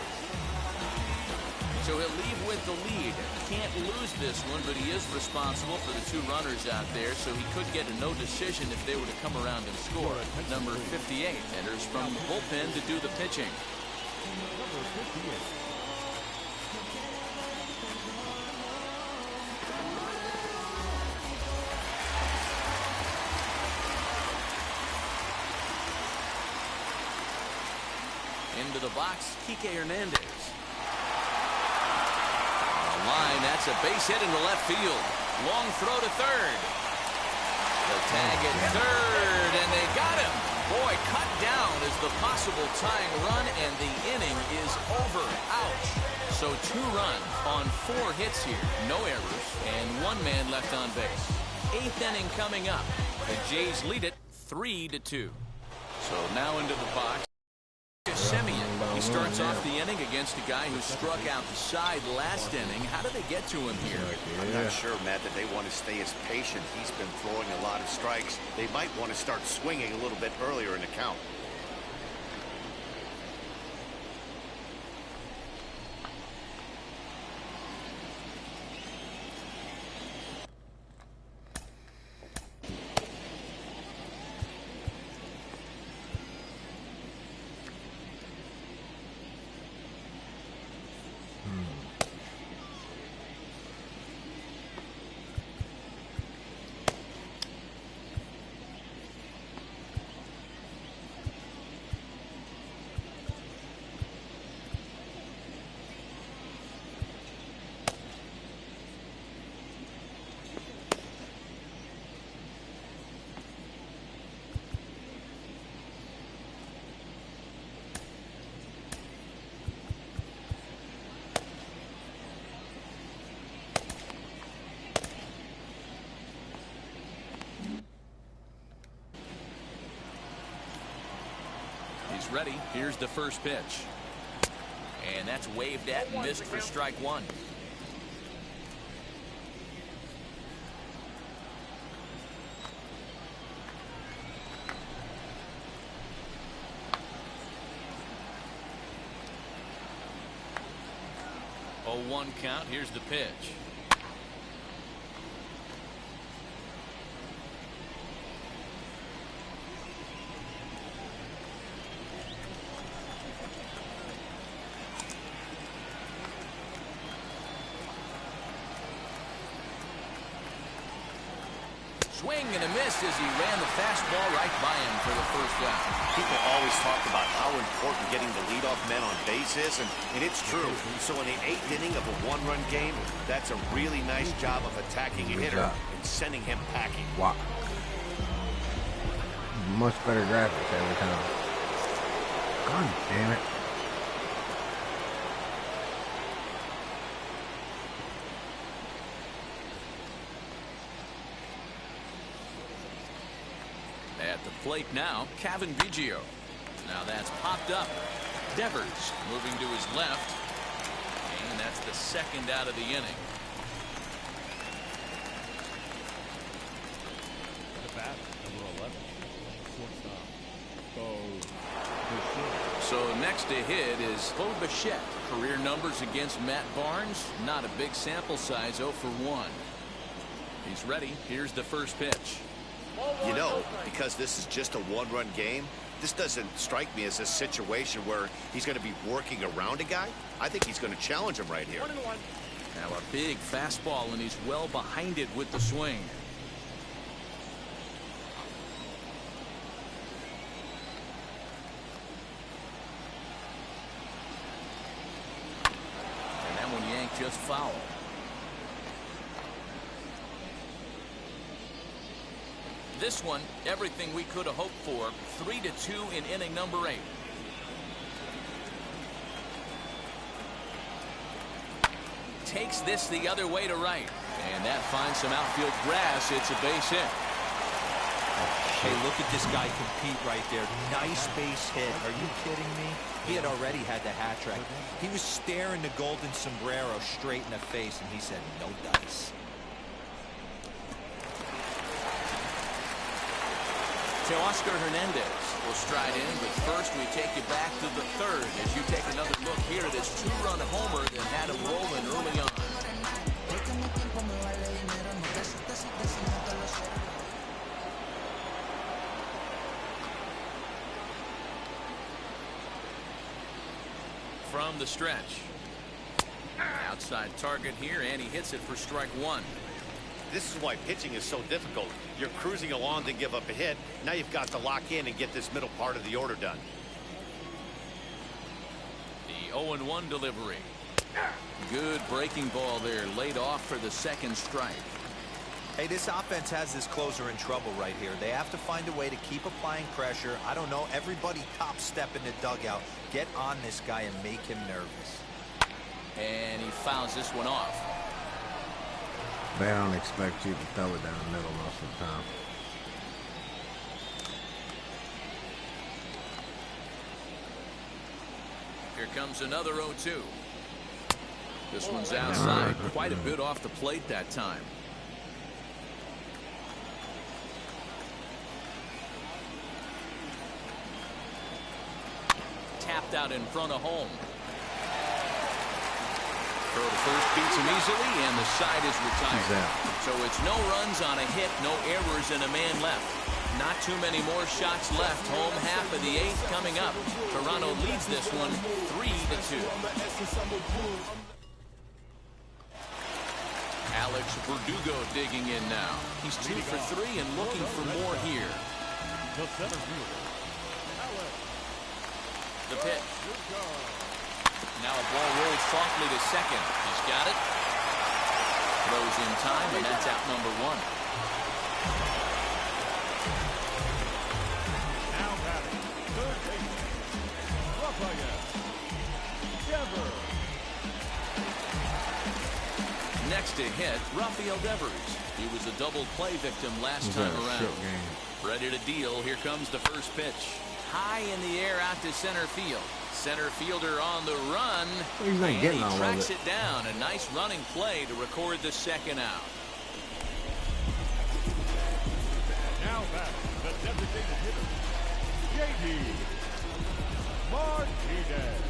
So he'll leave with the lead. Can't lose this one, but he is responsible for the 2 runners out there, so he could get a no decision if they were to come around and score. Number 58 enters from the bullpen to do the pitching. Number 58. Into the box, Kike Hernandez. Line, that's a base hit into left field. Long throw to third. The tag at third, and they got him. Boy, cut down is the possible tying run, and the inning is over. Ouch. So 2 runs on 4 hits here. No errors, and 1 man left on base. 8th inning coming up. The Jays lead it 3-2. So now into the box. He starts off the inning against a guy who struck out the side last inning. How do they get to him here? I'm not sure, Matt, that they want to stay as patient. He's been throwing a lot of strikes. They might want to start swinging a little bit earlier in the count. He's ready. Here's the first pitch. And that's waved at and missed for strike 1. Oh, 1 count. Here's the pitch. Swing and a miss as he ran the fastball right by him for the first out. People always talk about how important getting the leadoff men on base is, and it's true. So in the 8th inning of a 1-run game, that's a really nice job of attacking a hitter and sending him packing. Wow. Much better graphics every time. God damn it. At the plate now, Cavan Biggio. Now that's popped up. Devers moving to his left. And that's the 2nd out of the inning. The bat, number 11. Shortstop. So next to hit is Bo Bichette. Career numbers against Matt Barnes. Not a big sample size, 0 for 1. He's ready. Here's the first pitch. You know, because this is just a 1-run game, this doesn't strike me as a situation where he's going to be working around a guy. I think he's going to challenge him right here. 1-1. Now a big fastball, and he's well behind it with the swing. And that one yanked just foul. This one, everything we could have hoped for. 3-2 in inning number 8. Takes this the other way to right. And that finds some outfield grass. It's a base hit. Hey, look at this guy compete right there. Nice base hit. Are you kidding me? He had already had the hat trick. He was staring the golden sombrero straight in the face, and he said, no dice. Teoscar Hernandez will stride in, but first we take you back to the third as you take another look here at this two-run homer that had him rolling early on. From the stretch. Outside target here, and he hits it for strike one. This is why pitching is so difficult. You're cruising along to give up a hit. Now you've got to lock in and get this middle part of the order done. The 0-1 delivery. Good breaking ball there, laid off for the second strike. Hey, this offense has this closer in trouble right here. They have to find a way to keep applying pressure. I don't know, everybody top step in the dugout. Get on this guy and make him nervous. And he fouls this one off. They don't expect you to throw it down the middle most of the time. Here comes another 0-2. This one's outside, quite a bit off the plate that time. Tapped out in front of home. Throw to first beats him easily, and the side is retired. So it's no runs on a hit, no errors, and a man left. Not too many more shots left. Home half of the eighth coming up. Toronto leads this one 3-2. Alex Verdugo digging in now. He's 2 for 3 and looking for more here. The pitch. Now a ball rolls softly to second. He's got it. Throws in time, and that's out number 1. Now batting, third baseman, Rafael Devers. Next to hit, Rafael Devers. He was a double play victim last time around. Ready to deal. Here comes the first pitch. High in the air out to center field. Center fielder on the run. He's not getting all of it. He tracks it down. A nice running play to record the second out. Now back, the designated hitter, J.D. Martinez.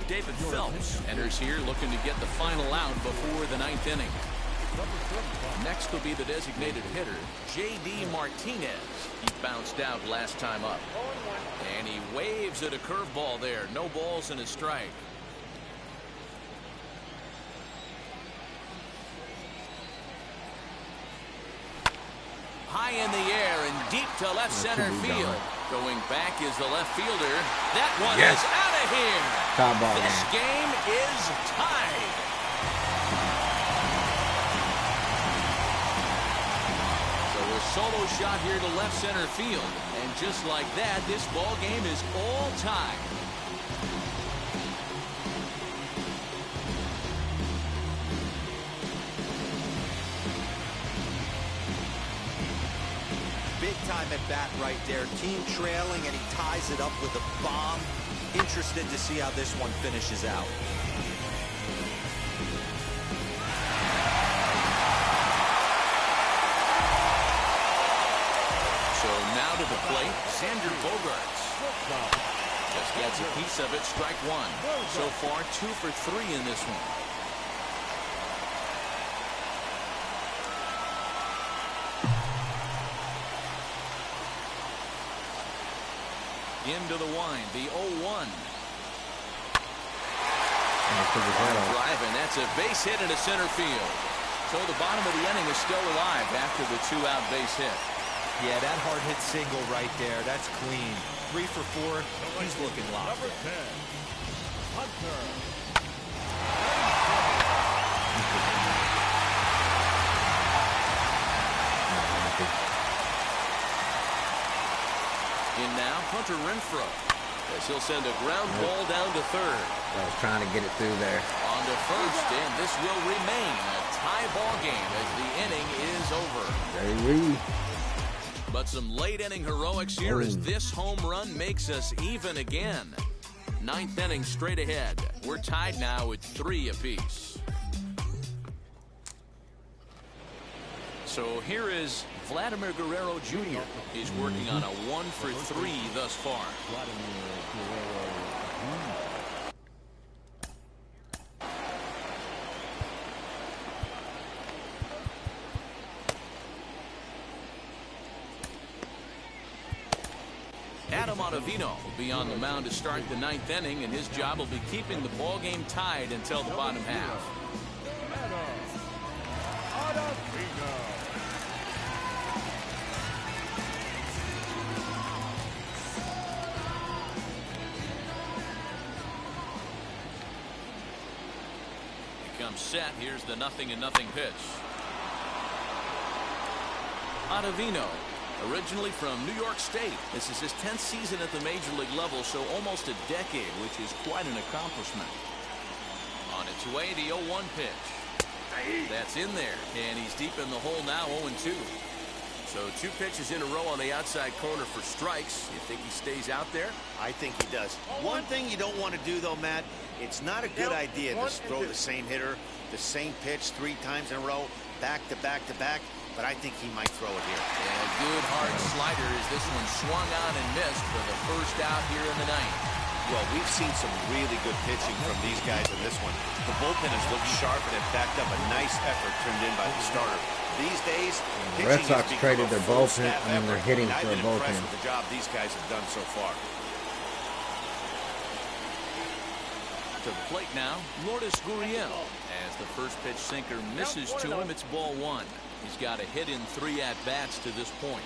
David Phelps enters here looking to get the final out before the 9th inning. Next will be the designated hitter, J.D. Martinez. He bounced out last time up. And he waves at a curveball there. No balls and a strike. High in the air and deep to left center field. Going back is the left fielder. That one is out of here. This game is tied. Solo shot here to left center field, and just like that, this ball game is all tied. Big time at bat right there. Team trailing, and he ties it up with a bomb. Interested to see how this one finishes out. To the plate, Xander Bogaerts. Just gets a piece of it, strike 1. So far, 2 for 3 in this one. Into the wind, the 0-1. Drive, and that's a base hit into center field. So the bottom of the inning is still alive after the 2-out base hit. Yeah, that hard hit single right there. That's clean. 3 for 4. He's looking locked. Number 10, Hunter. In now, Hunter Renfroe. As he'll send a ground ball down to third. I was trying to get it through there. On to first, and this will remain a tie ball game as the inning is over. Very But some late inning heroics here as this home run makes us even again. 9th inning straight ahead. We're tied now at 3 apiece. So here is Vladimir Guerrero Jr. is working on a 1-for-3 thus far. Adam Ottavino will be on the mound to start the 9th inning, and his job will be keeping the ball game tied until the bottom half. Set. Here's the 0-0 pitch. Ottavino, originally from New York State. This is his 10th season at the major league level, so almost a decade, which is quite an accomplishment. On its way, the 0-1 pitch. That's in there, and he's deep in the hole now, 0-2. So 2 pitches in a row on the outside corner for strikes. You think he stays out there? I think he does. One thing you don't want to do, though, Matt, it's not a good idea to throw the same hitter, the same pitch 3 times in a row, back to back to back, but I think he might throw it here. And a good hard slider as this one swung on and missed for the first out here in the 9th. Well, we've seen some really good pitching from these guys in this one. The bullpen has looked sharp and it backed up a nice effort turned in by the starter. These days, the Red Sox traded their bullpen, and they're hitting for a bullpen. With the job these guys have done so far. To the plate now, Lourdes Gurriel. As the first pitch sinker misses to him, it's ball 1. He's got a hit in 3 at-bats to this point.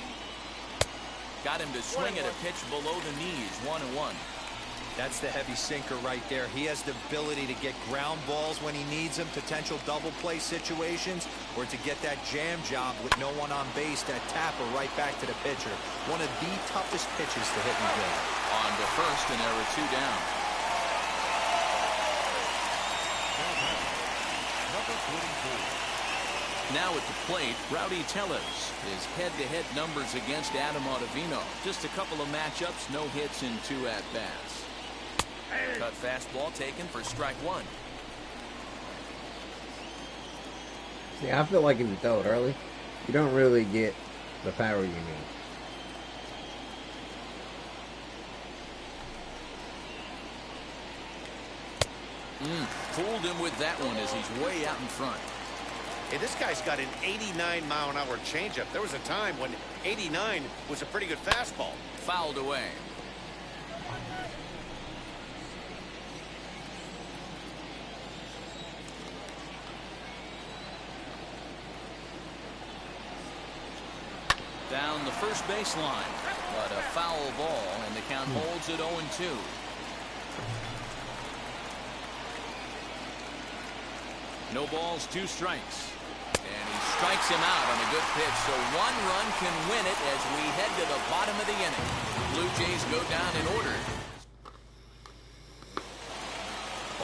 Got him to swing at a pitch below the knees, 1-1. That's the heavy sinker right there. He has the ability to get ground balls when he needs them, potential double play situations, or to get that jam job with no one on base, that tapper right back to the pitcher. One of the toughest pitches to hit in the game. On to first, and there are 2 down. Now at the plate, Rowdy Tellez. His head-to-head numbers against Adam Ottavino. Just a couple of matchups, no hits in 2 at-bats. Cut fastball taken for strike 1. See, I feel like if you throw it early, you don't really get the power you need. Fooled him with that one as he's way out in front. Hey, this guy's got an 89-mile-an-hour changeup. There was a time when 89 was a pretty good fastball. Fouled away. Down the first baseline, but a foul ball, and the count holds at 0-2. No balls, 2 strikes. And he strikes him out on a good pitch, so 1 run can win it as we head to the bottom of the inning. The Blue Jays go down in order.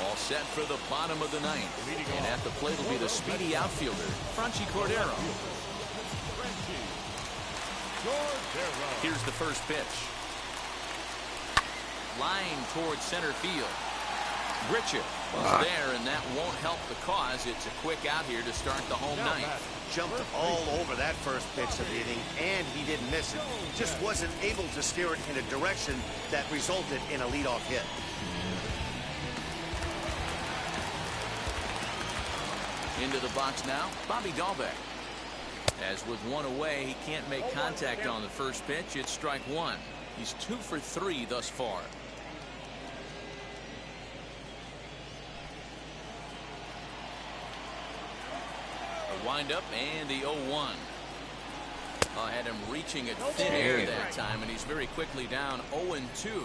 All set for the bottom of the 9th. And at the plate will be the speedy outfielder, Franchy Cordero. Here's the first pitch. Line towards center field. Britchett was there, and that won't help the cause. It's a quick out here to start the home 9th. Jumped all over that first pitch of the inning, and he didn't miss it. Just wasn't able to steer it in a direction that resulted in a leadoff hit. Into the box now, Bobby Dahlbeck. As with 1 away, he can't make contact on the first pitch. It's strike 1. He's 2 for 3 thus far. A windup and the 0-1. Had him reaching at thin air that time, and he's very quickly down 0-2.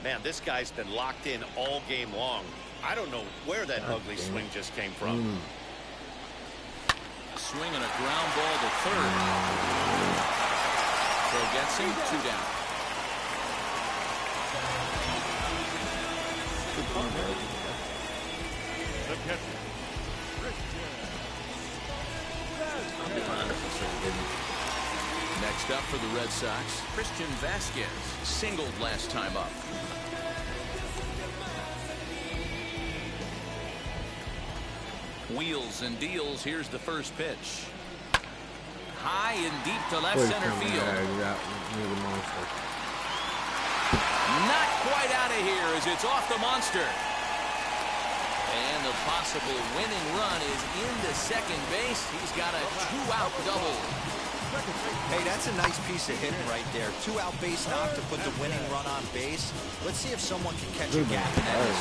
Man, this guy's been locked in all game long. I don't know where that ugly swing just came from. Swing and a ground ball to third. So gets him 2 down. The catcher, Next up for the Red Sox, Christian Vasquez singled last time up. Wheels and deals. Here's the first pitch. high and deep to left center field. Not quite out of here as it's off the monster. And the possible winning run is into second base. He's got a 2-out double. Hey, that's a nice piece of hitting right there. 2-out base knock to put the winning run on base. Let's see if someone can catch a gap in that.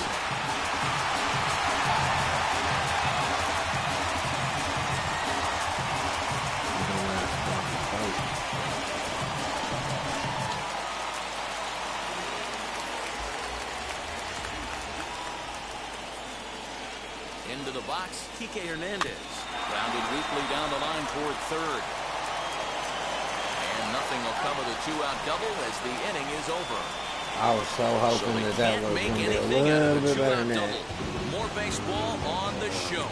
Into the box, Kike Hernandez. Grounded weakly down the line toward third. And nothing will come of the 2-out double as the inning is over. I was so hoping that was going to be a little bit better than that. More baseball on the show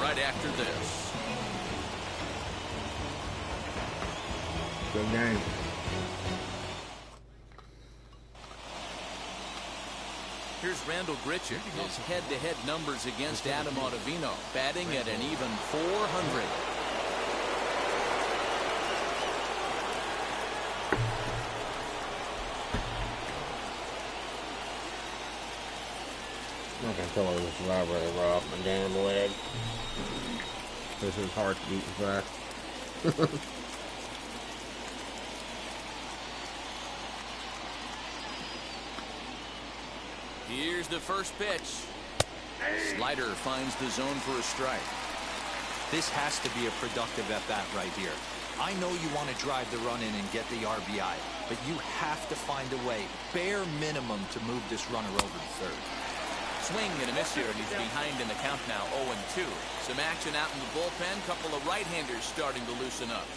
right after this. Good game. Here's Randall Grichuk. His head-to-head numbers against Adam Ottavino, batting at an even .400. I can tell it was Robert off my damn leg. This is heart beating fast. Here's the first pitch. Slider finds the zone for a strike. This has to be a productive at-bat right here. I know you want to drive the run in and get the RBI, but you have to find a way, bare minimum, to move this runner over to third. Swing and a miss here, and he's behind in the count now, 0-2. Some action out in the bullpen. Couple of right-handers starting to loosen up.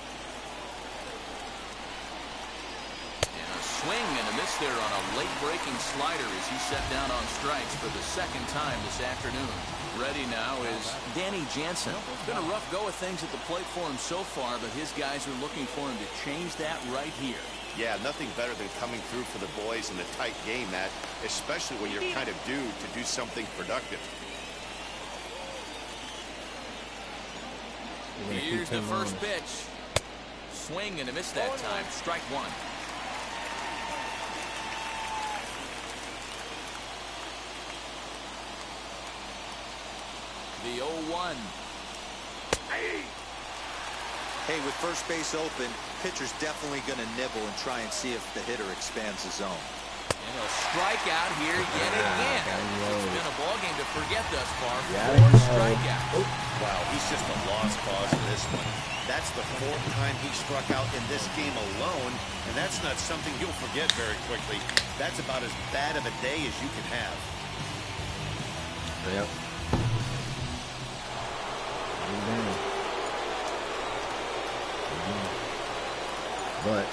And a swing and a miss there on a late-breaking slider as he set down on strikes for the second time this afternoon. Ready now is Danny Jansen. It's been a rough go of things at the plate for him so far, but his guys are looking for him to change that right here. Yeah, nothing better than coming through for the boys in a tight game, Matt, especially when you're kind of due to do something productive. Here's the first pitch. Swing and a miss that time. Strike one. The 0-1. Hey, with first base open, pitcher's definitely going to nibble and try and see if the hitter expands the zone. And he'll strike out here yet again. It's been a ball game to forget thus far. 4 strikeouts. Wow, he's just a lost cause in this one. That's the 4th time he struck out in this game alone, and that's not something you'll forget very quickly. That's about as bad of a day as you can have. Yep. But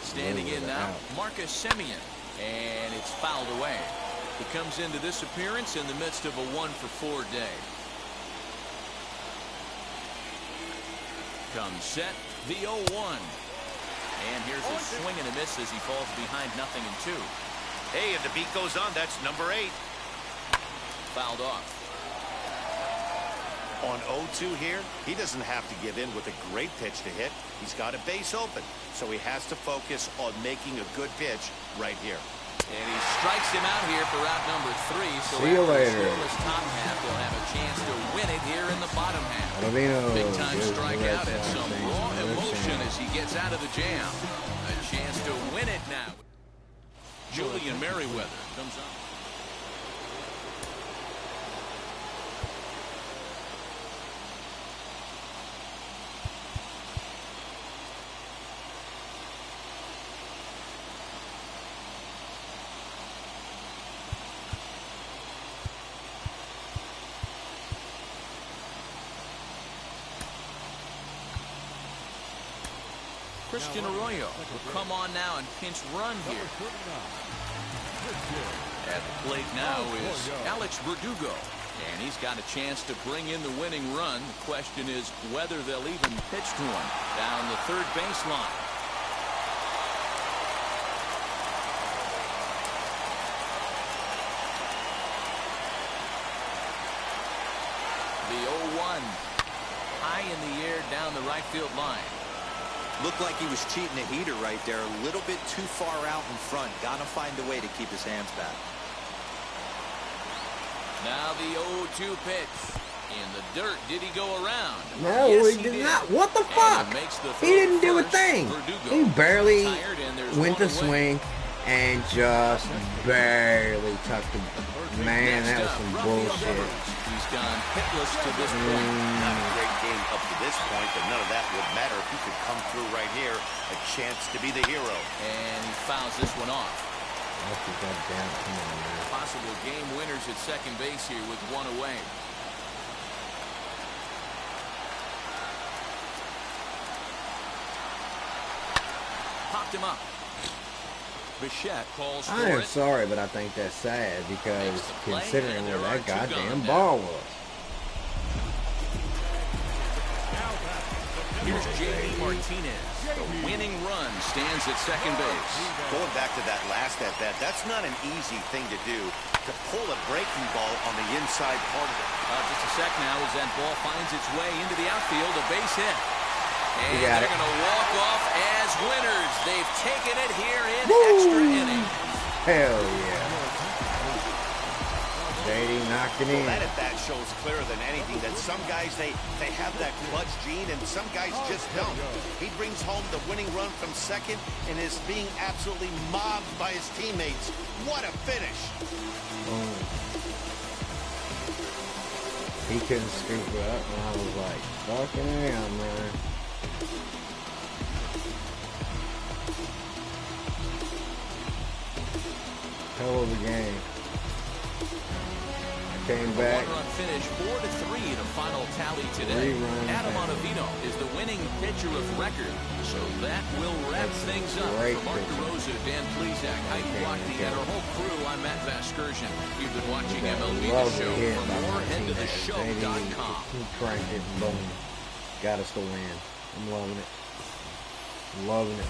standing in now, Marcus Semien, and it's fouled away. He comes into this appearance in the midst of a 1-for-4 day. Comes set, the 0-1. And here's a swing and a miss as he falls behind 0-2. Hey, and the beat goes on. That's number 8. Fouled off. On 0-2 here, he doesn't have to give in with a great pitch to hit. He's got a base open, so he has to focus on making a good pitch right here. And he strikes him out here for out number 3. So see you later. This top half, they'll have a chance to win it here in the bottom half. Big time strikeout and some raw emotion as he gets out of the jam. A chance to win it now. Julian Merriweather comes up. Christian Arroyo will come on now and pinch run here. At the plate now is Alex Verdugo, and he's got a chance to bring in the winning run. The question is whether they'll even pitch to him down the third baseline. run. High in the air down the right field line. Looked like he was cheating a heater right there. A little bit too far out in front. Gotta find a way to keep his hands back. Now the 0-2 pitch. In the dirt, did he go around? No, yes, he did not. What the fuck? He didn't do a thing. He barely went to swing and just barely tucked the... Man, that was some bullshit. He's gone hitless to this point. Not a great game up to this point, but none of that would matter if he could come through right here. A chance to be the hero. And he fouls this one off. Goddamn, come on, man. Possible game winners at second base here with one away. Popped him up. Bichette calls for I am it. sorry, but I think that's sad because considering where that goddamn ball was. Here's J.D. Martinez. The winning run stands at second base. Going back to that last at-bat, that's not an easy thing to do, to pull a breaking ball on the inside part of it. Just a sec now as that ball finds its way into the outfield, a base hit. And they're going to walk off as winners. They've taken it here in extra innings. Hell yeah. JD knocked it in. That at-bat shows clearer than anything that some guys, they have that clutch gene and some guys just don't. He brings home the winning run from second and is being absolutely mobbed by his teammates. What a finish. He couldn't scoop it up, and I was like, fucking hell, man. Hell of a game. Came back. One-run finish, 4-3 the final tally today. Adam Ottavino is the winning pitcher of record. So that will wrap things up. For Mark DeRosa, Dan Plesac, Heidi Blockney, and our whole crew, I'm Matt Vasgersian. You've been watching MLB The Show. For more, head to theshow.com. Cranked it, boom. Got us to win. I'm loving it. Loving it.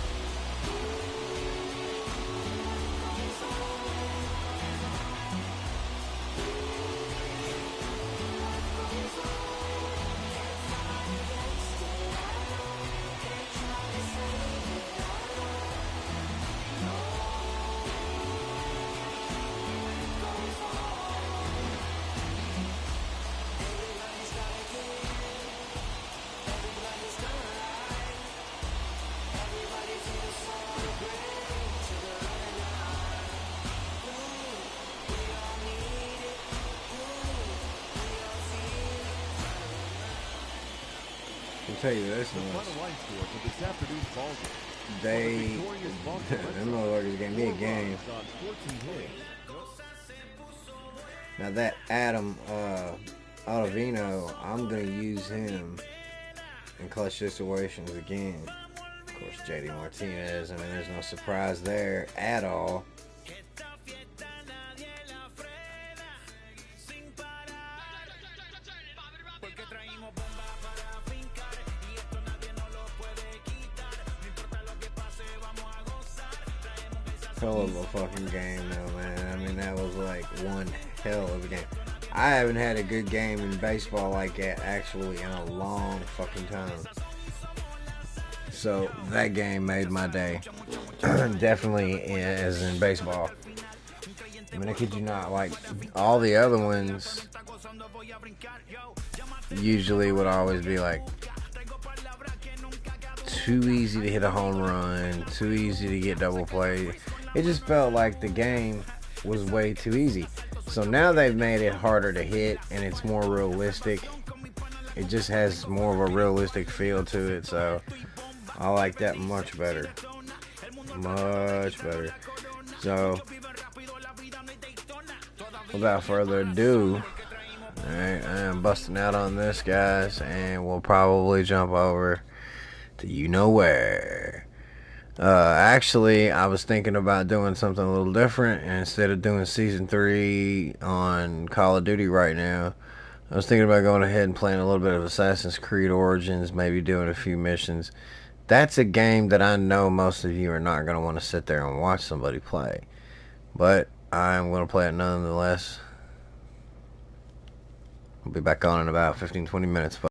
I'll tell you this much. Them motherfuckers gave me a game. Now that Adam Ottavino, I'm gonna use him in clutch situations again. Of course, JD Martinez. I mean, there's no surprise there at all. Hell of a fucking game though, man. I mean, that was like one hell of a game. I haven't had a good game in baseball like that actually in a long fucking time. So that game made my day. Definitely as in baseball. I mean, I kid you not, like all the other ones usually would always be like too easy to hit a home run, too easy to get double play. It just felt like the game was way too easy. So now they've made it harder to hit and it's more realistic. It just has more of a realistic feel to it. So I like that much better. Much better. So without further ado, alright, I am busting out on this, guys, and we'll probably jump over to you know where. Actually, I was thinking about doing something a little different, and instead of doing Season 3 on Call of Duty right now, I was thinking about going ahead and playing a little bit of Assassin's Creed Origins, maybe doing a few missions. That's a game that I know most of you are not going to want to sit there and watch somebody play, but I'm going to play it nonetheless. We'll be back on in about 15-20 minutes.